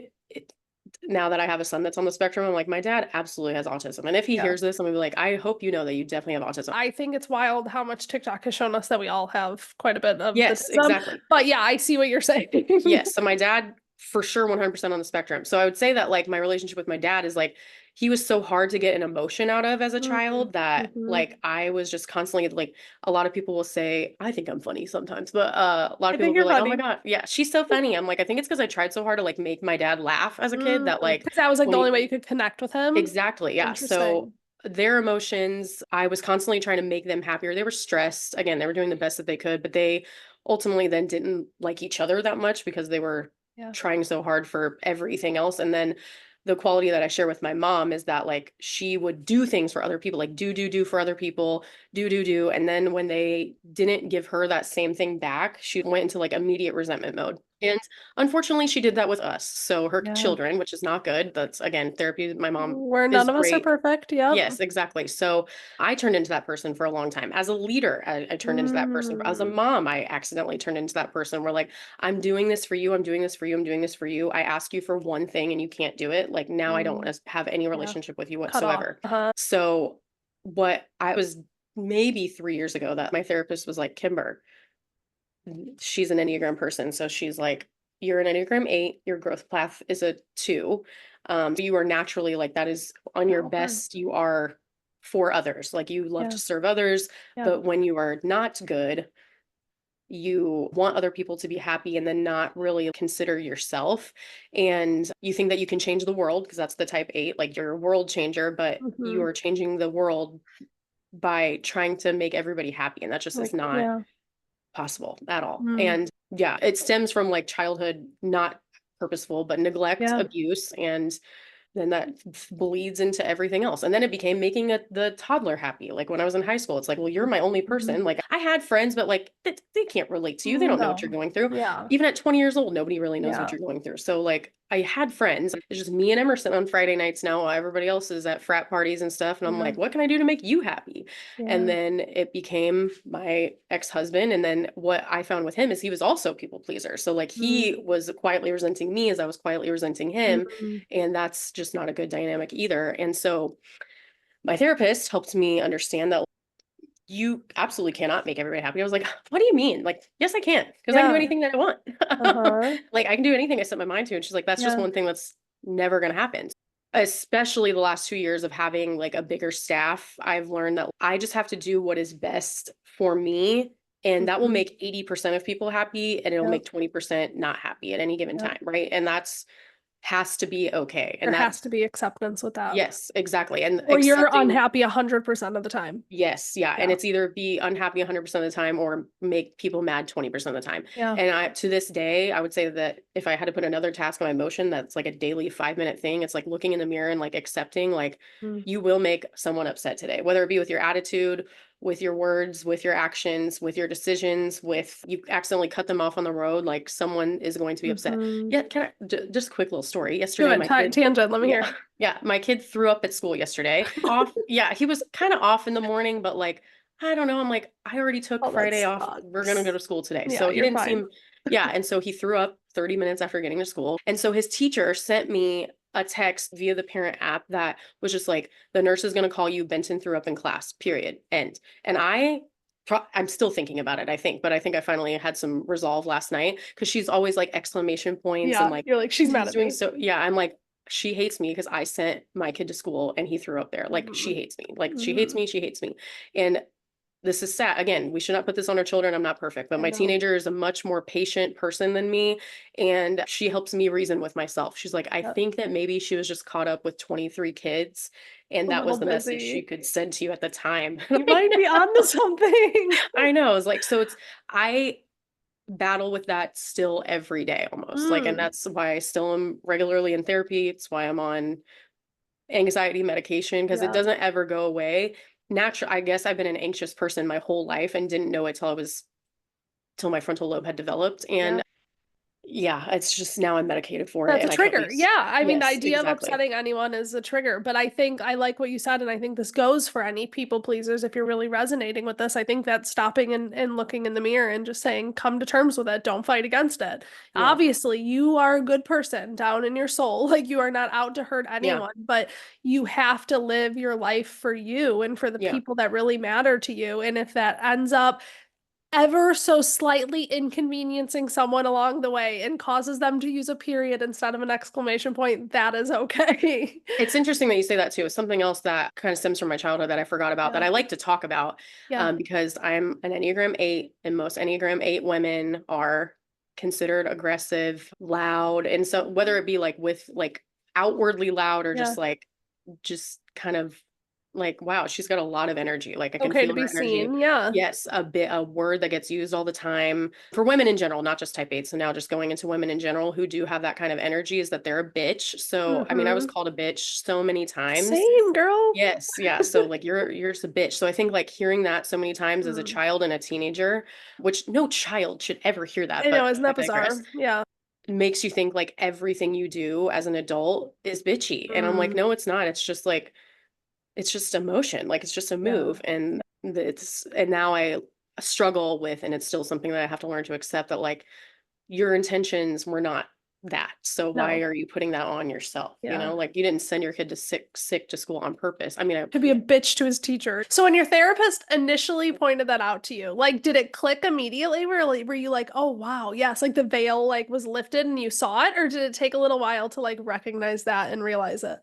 Speaker 2: now that I have a son that's on the spectrum, I'm like, my dad absolutely has autism. And if he
Speaker 1: Yeah.
Speaker 2: hears this, I'm gonna be like, I hope you know that you definitely have autism.
Speaker 1: I think it's wild how much TikTok has shown us that we all have quite a bit of the
Speaker 2: Yes,
Speaker 1: tism.
Speaker 2: exactly.
Speaker 1: But yeah, I see what you're saying.
Speaker 2: Yes. So my dad, for sure, 100% on the spectrum. So I would say that like my relationship with my dad is like, he was so hard to get an emotion out of as a child that
Speaker 1: Mm-hmm.
Speaker 2: like I was just constantly like, a lot of people will say, I think I'm funny sometimes, but a lot
Speaker 1: I
Speaker 2: of people
Speaker 1: think
Speaker 2: will be
Speaker 1: you're
Speaker 2: like, oh my
Speaker 1: funny.
Speaker 2: God, yeah, she's so funny. I'm like, I think it's because I tried so hard to like make my dad laugh as a kid that like
Speaker 1: Because that was like
Speaker 2: when
Speaker 1: the only
Speaker 2: he,
Speaker 1: way you could connect with him.
Speaker 2: exactly, yeah. So
Speaker 1: Interesting.
Speaker 2: their emotions, I was constantly trying to make them happier. They were stressed. Again, they were doing the best that they could, but they ultimately then didn't like each other that much because they were
Speaker 1: Yeah.
Speaker 2: trying so hard for everything else. And then the quality that I share with my mom is that like she would do things for other people, like do for other people, do. And then when they didn't give her that same thing back, she went into like immediate resentment mode. And unfortunately, she did that with us. So her
Speaker 1: Yeah.
Speaker 2: children, which is not good. That's again, therapy. My mom
Speaker 1: Where
Speaker 2: is
Speaker 1: none of us are
Speaker 2: great.
Speaker 1: perfect. Yep.
Speaker 2: Yes, exactly. So I turned into that person for a long time. As a leader, I turned into that person. As a
Speaker 1: Mm.
Speaker 2: mom, I accidentally turned into that person where like, I'm doing this for you. I'm doing this for you. I'm doing this for you. I ask you for one thing and you can't do it. Like now I don't
Speaker 1: Mm.
Speaker 2: want to have any
Speaker 1: Yeah.
Speaker 2: relationship with you
Speaker 1: Cut off.
Speaker 2: whatsoever.
Speaker 1: Uh-huh.
Speaker 2: So what I was maybe 3 years ago that my therapist was like, Kimber, she's an Enneagram person. So she's like, you're an Enneagram 8, your growth path is a 2. You are naturally like that is on your
Speaker 1: Okay.
Speaker 2: best, you are for others. Like you love
Speaker 1: Yeah.
Speaker 2: to serve others,
Speaker 1: Yeah.
Speaker 2: but when you are not good, you want other people to be happy and then not really consider yourself. And you think that you can change the world because that's the type 8, like you're a world changer, but you
Speaker 1: Mm-hmm.
Speaker 2: are changing the world by trying to make everybody happy. And that just is
Speaker 1: Like,
Speaker 2: not
Speaker 1: yeah.
Speaker 2: possible at all.
Speaker 1: Mm.
Speaker 2: And yeah, it stems from like childhood, not purposeful, but neglect,
Speaker 1: Yeah.
Speaker 2: abuse, and then that bleeds into everything else. And then it became making the toddler happy. Like when I was in high school, it's like, well, you're my only
Speaker 1: Mhm.
Speaker 2: person. Like I had friends, but like they can't relate to you. They don't know what you're
Speaker 1: No.
Speaker 2: going through.
Speaker 1: Yeah.
Speaker 2: Even at 20 years old, nobody really knows what
Speaker 1: Yeah.
Speaker 2: you're going through. So like I had friends. It's just me and Emerson on Friday nights now. While everybody else is at frat parties and stuff. And I'm
Speaker 1: Yeah.
Speaker 2: like, what can I do to make you happy? And
Speaker 1: Yeah.
Speaker 2: then it became my ex-husband. And then what I found with him is he was also a people pleaser. So like
Speaker 1: Mm.
Speaker 2: he was quietly resenting me as I was quietly resenting him.
Speaker 1: Mm.
Speaker 2: And that's just not a good dynamic either. And so my therapist helped me understand that you absolutely cannot make everybody happy. I was like, what do you mean? Like, yes, I can, because I can do
Speaker 1: Yeah.
Speaker 2: anything that I want.
Speaker 1: Uh-huh.
Speaker 2: Like, I can do anything I set my mind to. And she's like, that's just
Speaker 1: Yeah.
Speaker 2: one thing that's never going to happen. Especially the last 2 years of having like a bigger staff, I've learned that I just have to do what is best for me. And that will
Speaker 1: Mhm.
Speaker 2: make 80% of people happy and it'll
Speaker 1: Yep.
Speaker 2: make 20% not happy at any given
Speaker 1: Yep.
Speaker 2: time. Right. And that's has to be okay.
Speaker 1: There
Speaker 2: And
Speaker 1: has
Speaker 2: that,
Speaker 1: to be acceptance with that.
Speaker 2: yes, exactly. And
Speaker 1: Or you're
Speaker 2: accepting,
Speaker 1: unhappy 100% of the time.
Speaker 2: yes, yeah. And
Speaker 1: Yeah.
Speaker 2: it's either be unhappy 100% of the time or make people mad 20% of the time.
Speaker 1: Yeah.
Speaker 2: And to this day, I would say that if I had to put another task on my motion, that's like a daily 5-minute thing. It's like looking in the mirror and like accepting, like,
Speaker 1: Mm.
Speaker 2: you will make someone upset today, whether it be with your attitude, with your words, with your actions, with your decisions, with you accidentally cut them off on the road, like someone is going to be upset.
Speaker 1: Mhm.
Speaker 2: Yeah, just a quick little story.
Speaker 1: Do
Speaker 2: Yesterday,
Speaker 1: it.
Speaker 2: my kid,
Speaker 1: Tangent. Let me
Speaker 2: yeah,
Speaker 1: hear.
Speaker 2: yeah, my kid threw up at school yesterday. Off, yeah, he was kind of off in the morning, but like, I don't know. I'm like, I already took
Speaker 1: Oh, that
Speaker 2: Friday off. We're gonna go
Speaker 1: sucks.
Speaker 2: to school today.
Speaker 1: Yeah,
Speaker 2: So he
Speaker 1: you're
Speaker 2: didn't
Speaker 1: fine.
Speaker 2: seem, yeah. And so he threw up 30 minutes after getting to school. And so his teacher sent me a text via the parent app that was just like, the nurse is gonna call you. Benton threw up in class, period. End. And I'm still thinking about it, I think, but I think I finally had some resolve last night because she's always like exclamation points and
Speaker 1: Yeah.
Speaker 2: like,
Speaker 1: You're like, she's mad
Speaker 2: he's
Speaker 1: at
Speaker 2: doing
Speaker 1: me.
Speaker 2: so, yeah. I'm like, she hates me because I sent my kid to school and he threw up there. Like she
Speaker 1: Mhm.
Speaker 2: hates me. Like she hates
Speaker 1: Mhm.
Speaker 2: me. She hates me. And this is sad. Again, we should not put this on our children. I'm not perfect, but
Speaker 1: I
Speaker 2: my
Speaker 1: know.
Speaker 2: teenager is a much more patient person than me. And she helps me reason with myself. She's like, I
Speaker 1: Yep.
Speaker 2: think that maybe she was just caught up with 23 kids. And
Speaker 1: A
Speaker 2: that
Speaker 1: little
Speaker 2: was the message she
Speaker 1: busy.
Speaker 2: could send to you at the time.
Speaker 1: You might be onto something.
Speaker 2: I know. It's like, so I battle with that still every day almost. Like, and
Speaker 1: Mm.
Speaker 2: that's why I still am regularly in therapy. It's why I'm on anxiety medication because it
Speaker 1: Yeah.
Speaker 2: doesn't ever go away. Natural, I guess I've been an anxious person my whole life and didn't know it till my frontal lobe had developed.
Speaker 1: Yeah.
Speaker 2: And yeah, it's just now I'm medicated for it
Speaker 1: That's a
Speaker 2: and I can
Speaker 1: trigger.
Speaker 2: be,
Speaker 1: Yeah. I mean, the
Speaker 2: yes,
Speaker 1: idea of
Speaker 2: exactly.
Speaker 1: upsetting anyone is a trigger, but I think I like what you said, and I think this goes for any people pleasers. If you're really resonating with this, I think that stopping and looking in the mirror and just saying, come to terms with it, don't fight against it.
Speaker 2: Yeah.
Speaker 1: Obviously, you are a good person down in your soul. Like you are not out to hurt
Speaker 2: Yeah.
Speaker 1: anyone, but you have to live your life for you and for the
Speaker 2: Yeah.
Speaker 1: people that really matter to you. And if that ends up ever so slightly inconveniencing someone along the way and causes them to use a period instead of an exclamation point, that is okay.
Speaker 2: It's interesting that you say that too. Something else that kind of stems from my childhood that I forgot about that
Speaker 1: Yeah.
Speaker 2: I like to talk about
Speaker 1: Yeah.
Speaker 2: because I'm an Enneagram 8 and most Enneagram 8 women are considered aggressive, loud. And so whether it be like with like outwardly loud or
Speaker 1: Yeah.
Speaker 2: just kind of like, wow, she's got a lot of energy. Like I can
Speaker 1: Okay to
Speaker 2: feel her
Speaker 1: be
Speaker 2: energy.
Speaker 1: seen. Yeah.
Speaker 2: Yes, a word that gets used all the time for women in general, not just type 8. So now just going into women in general who do have that kind of energy is that they're a bitch. So I mean, I was
Speaker 1: Mm-hmm.
Speaker 2: called a bitch so many times.
Speaker 1: Same, girl.
Speaker 2: Yes, yeah. So like you're just a bitch. So I think like hearing that so many times as a
Speaker 1: Mm.
Speaker 2: child and a teenager, which no child should ever hear that,
Speaker 1: I know,
Speaker 2: but
Speaker 1: isn't
Speaker 2: I
Speaker 1: that
Speaker 2: digress,
Speaker 1: bizarre? Yeah.
Speaker 2: makes you think like everything you do as an adult is bitchy. And I'm like,
Speaker 1: Mm.
Speaker 2: no, it's not. It's just like it's just emotion, like, it's just a
Speaker 1: Yeah.
Speaker 2: move, and now I struggle with and it's still something that I have to learn to accept that, like, your intentions were not that, so why
Speaker 1: No.
Speaker 2: are you putting that on yourself, you
Speaker 1: Yeah.
Speaker 2: know? Like, you didn't send your kid to sick to school on purpose. I mean, I
Speaker 1: To be a bitch to his teacher. So when your therapist initially pointed that out to you, like did it click immediately? Were you like, oh wow, yes, like the veil like was lifted and you saw it, or did it take a little while to like recognize that and realize it?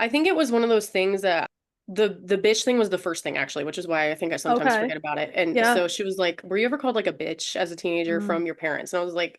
Speaker 2: I think it was one of those things that the bitch thing was the first thing actually, which is why I think I sometimes
Speaker 1: Okay.
Speaker 2: forget about it. And
Speaker 1: Yeah.
Speaker 2: so she was like, "Were you ever called like a bitch as a teenager
Speaker 1: Mm.
Speaker 2: from your parents?" And I was like,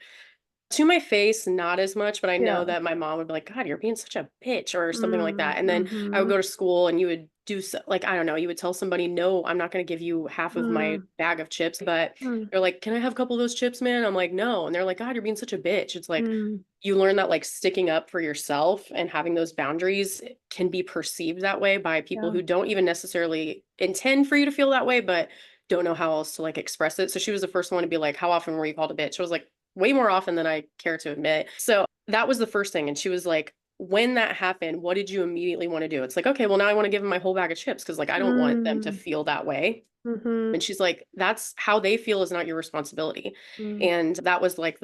Speaker 2: to my face, not as much, but I know
Speaker 1: Yeah.
Speaker 2: that my mom would be like, "God, you're being such a bitch," or something like
Speaker 1: Mm.
Speaker 2: that. And then I would
Speaker 1: Mm-hmm.
Speaker 2: go to school and you would do so, like, I don't know, you would tell somebody, "No, I'm not going to give you half of my
Speaker 1: Mm.
Speaker 2: bag of chips," but
Speaker 1: Mm.
Speaker 2: they're like, "Can I have a couple of those chips, man?" I'm like, "No." And they're like, "God, you're being such a bitch." It's like
Speaker 1: Mm.
Speaker 2: you learn that like sticking up for yourself and having those boundaries can be perceived that way by people
Speaker 1: Yeah.
Speaker 2: who don't even necessarily intend for you to feel that way, but don't know how else to like express it. So she was the first one to be like, "How often were you called a bitch?" I was like, way more often than I care to admit. So that was the first thing. And she was like, "When that happened, what did you immediately want to do?" It's like, okay, well, now I want to give them my whole bag of chips because like I don't want them to
Speaker 1: Mm.
Speaker 2: feel that way.
Speaker 1: Mm-hmm.
Speaker 2: And she's like, "That's how they feel is not your responsibility."
Speaker 1: Mm.
Speaker 2: And that was like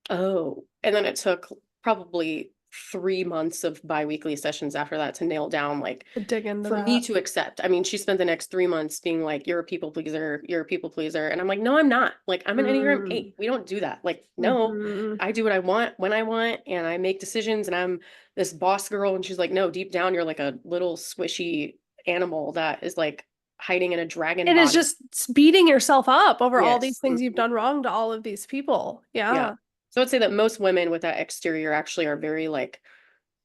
Speaker 2: oh, and then it took probably 3 months of biweekly sessions after that to nail down, like,
Speaker 1: Dig into
Speaker 2: for me
Speaker 1: that.
Speaker 2: to accept. I mean, she spent the next 3 months being like, "You're a people pleaser, you're a people pleaser," and I'm like, "No, I'm not. Like, I'm an Enneagram
Speaker 1: Mm.
Speaker 2: 8. We don't do that. Like, no,
Speaker 1: Mm-hmm.
Speaker 2: I do what I want when I want, and I make decisions, and I'm this boss girl." And she's like, "No, deep down, you're like a little squishy animal that is, like, hiding in a dragon
Speaker 1: It is
Speaker 2: body."
Speaker 1: just beating yourself up over all these
Speaker 2: Yes.
Speaker 1: things you've
Speaker 2: Mhm.
Speaker 1: done wrong to all of these people.
Speaker 2: Yeah.
Speaker 1: Yeah.
Speaker 2: So I'd say that most women with that exterior actually are very, like,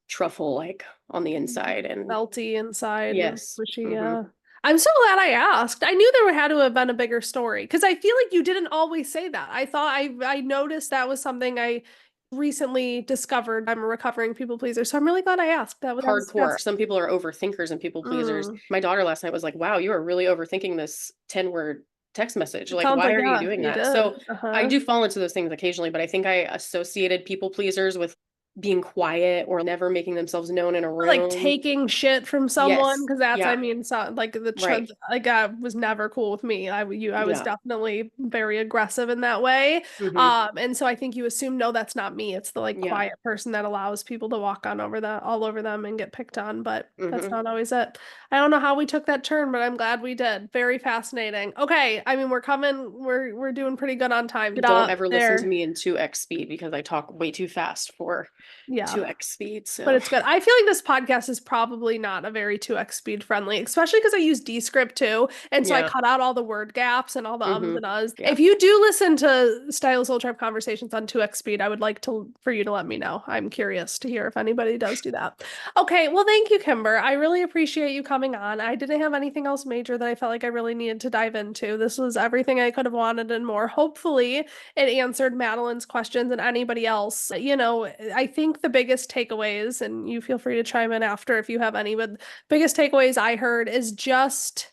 Speaker 2: truffle like on the inside and
Speaker 1: Melty inside and
Speaker 2: yes.
Speaker 1: squishy.
Speaker 2: Mhm.
Speaker 1: Yeah. I'm so glad I asked. I knew there had to have been a bigger story because I feel like you didn't always say that. I thought I noticed that was something I recently discovered. I'm a recovering people pleaser, so I'm really glad I asked. That's
Speaker 2: Hardcore. Some people are overthinkers and people pleasers.
Speaker 1: mm.
Speaker 2: My daughter last night was like, "Wow, you are really overthinking this 10-word text message.
Speaker 1: It
Speaker 2: Like,
Speaker 1: sounds
Speaker 2: why
Speaker 1: like
Speaker 2: are you
Speaker 1: yeah,
Speaker 2: doing
Speaker 1: you
Speaker 2: that?"
Speaker 1: did.
Speaker 2: So I
Speaker 1: Uh-huh.
Speaker 2: do fall into those things occasionally, but I think I associated people pleasers with being quiet or never making themselves known in a
Speaker 1: Like
Speaker 2: room.
Speaker 1: taking shit from someone
Speaker 2: Yes.
Speaker 1: because that's I
Speaker 2: Yeah.
Speaker 1: mean so like
Speaker 2: Right.
Speaker 1: like was never cool with me. I was
Speaker 2: Yeah.
Speaker 1: definitely very aggressive in that way.
Speaker 2: Mhm.
Speaker 1: And so I think you assume no, that's not me. It's the like
Speaker 2: Yeah.
Speaker 1: quiet person that allows people to walk on over the all over them and get picked on, but that's
Speaker 2: Mhm.
Speaker 1: not always it. I don't know how we took that turn, but I'm glad we did. Very fascinating. Okay, I mean we're doing pretty good on time. Get
Speaker 2: Don't
Speaker 1: up
Speaker 2: ever listen to
Speaker 1: there.
Speaker 2: me in 2x speed because I talk way too fast for
Speaker 1: Yeah.
Speaker 2: 2x speed.
Speaker 1: But
Speaker 2: So
Speaker 1: it's good. I feel like this podcast is probably not a very 2x speed friendly, especially because I use Descript too. And so I
Speaker 2: yeah.
Speaker 1: cut out all the word gaps and all the ums
Speaker 2: Mhm.
Speaker 1: and uhs.
Speaker 2: Yeah.
Speaker 1: If you do listen to Stylist Soul Tribe conversations on 2x speed, I would like to for you to let me know. I'm curious to hear if anybody does do that. Okay, well, thank you, Kimber. I really appreciate you coming on. I didn't have anything else major that I felt like I really needed to dive into. This was everything I could have wanted and more. Hopefully, it answered Madeline's questions and anybody else. I think the biggest takeaways, and you feel free to chime in after if you have any, but biggest takeaways I heard is just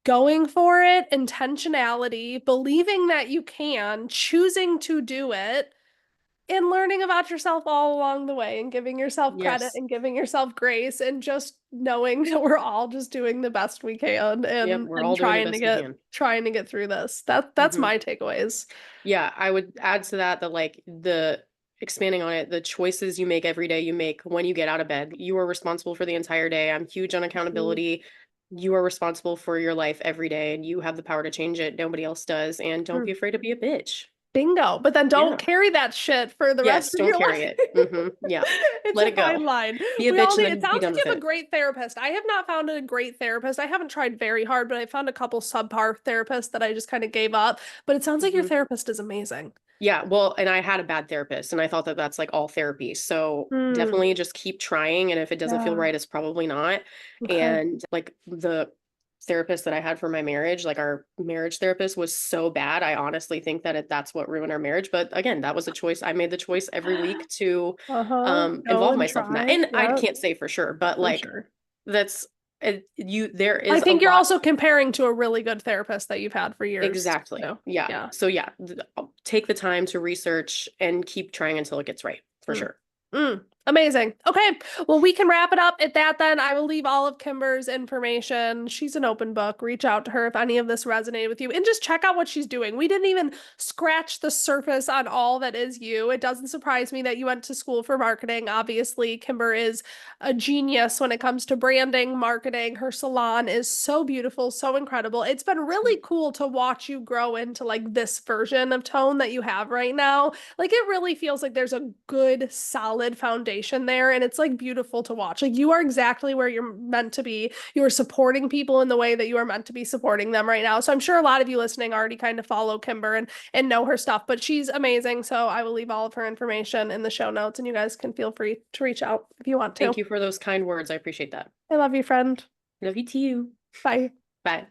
Speaker 1: going for it, intentionality, believing that you can, choosing to do it, and learning about yourself all along the way and giving yourself credit
Speaker 2: Yes.
Speaker 1: and giving yourself grace and just knowing that we're all just doing the best we can
Speaker 2: Yep. We're
Speaker 1: and
Speaker 2: all doing the best we can.
Speaker 1: trying to get through this. That's
Speaker 2: Mhm.
Speaker 1: my takeaways.
Speaker 2: Yeah. I would add to that that like the expanding on it, the choices you make every day, you make when you get out of bed, you are responsible for the entire day. I'm huge on
Speaker 1: Mhm.
Speaker 2: accountability. You are responsible for your life every day and you have the power to change it. Nobody else does. And don't be afraid to be a bitch.
Speaker 1: Bingo. But then don't
Speaker 2: Yeah.
Speaker 1: carry that shit for the rest
Speaker 2: Yes.
Speaker 1: of
Speaker 2: Don't
Speaker 1: your
Speaker 2: carry
Speaker 1: life.
Speaker 2: it. Yeah.
Speaker 1: It's
Speaker 2: Let
Speaker 1: a
Speaker 2: it go.
Speaker 1: fine line.
Speaker 2: Be a
Speaker 1: We all
Speaker 2: bitch and
Speaker 1: need, it
Speaker 2: then be
Speaker 1: sounds
Speaker 2: done
Speaker 1: like you
Speaker 2: with
Speaker 1: have a
Speaker 2: it.
Speaker 1: great therapist. I have not found a great therapist. I haven't tried very hard, but I found a couple subpar therapists that I just kind of gave up. But it sounds like your
Speaker 2: Mhm.
Speaker 1: therapist is amazing.
Speaker 2: Yeah, well, and I had a bad therapist, and I thought that that's like all therapy. So
Speaker 1: Mm,
Speaker 2: definitely just keep trying, and if it doesn't feel
Speaker 1: yeah.
Speaker 2: right, it's probably not.
Speaker 1: Okay.
Speaker 2: And like the therapist that I had for my marriage, like our marriage therapist was so bad. I honestly think that that's what ruined our marriage. But again, that was a choice. I made the choice every week to
Speaker 1: Uh-huh. Go
Speaker 2: involve
Speaker 1: and
Speaker 2: myself in that.
Speaker 1: try.
Speaker 2: And I
Speaker 1: Yeah,
Speaker 2: can't say for sure, but
Speaker 1: for
Speaker 2: like
Speaker 1: sure.
Speaker 2: that's there
Speaker 1: I
Speaker 2: is a
Speaker 1: think you're
Speaker 2: lot.
Speaker 1: also comparing to a really good therapist that you've had for years.
Speaker 2: Exactly.
Speaker 1: So,
Speaker 2: Yeah.
Speaker 1: yeah.
Speaker 2: So yeah, take the time to research and keep trying until it gets right, for
Speaker 1: Mm.
Speaker 2: sure.
Speaker 1: Amazing. Okay. Well, we can wrap it up at that then. I will leave all of Kimber's information. She's an open book. Reach out to her if any of this resonated with you and just check out what she's doing. We didn't even scratch the surface on all that is you. It doesn't surprise me that you went to school for marketing. Obviously, Kimber is a genius when it comes to branding, marketing. Her salon is so beautiful, so incredible. It's been really cool to watch you grow into like this version of Tone that you have right now. Like it really feels like there's a good, solid foundation foundation there, and it's like beautiful to watch. Like you are exactly where you're meant to be. You are supporting people in the way that you are meant to be supporting them right now. So I'm sure a lot of you listening already kind of follow Kimber and know her stuff, but she's amazing. So I will leave all of her information in the show notes, and you guys can feel free to reach out if you want to.
Speaker 2: Thank you for those kind words. I appreciate that.
Speaker 1: I love you, friend.
Speaker 2: Love you too.
Speaker 1: Bye.
Speaker 2: Bye.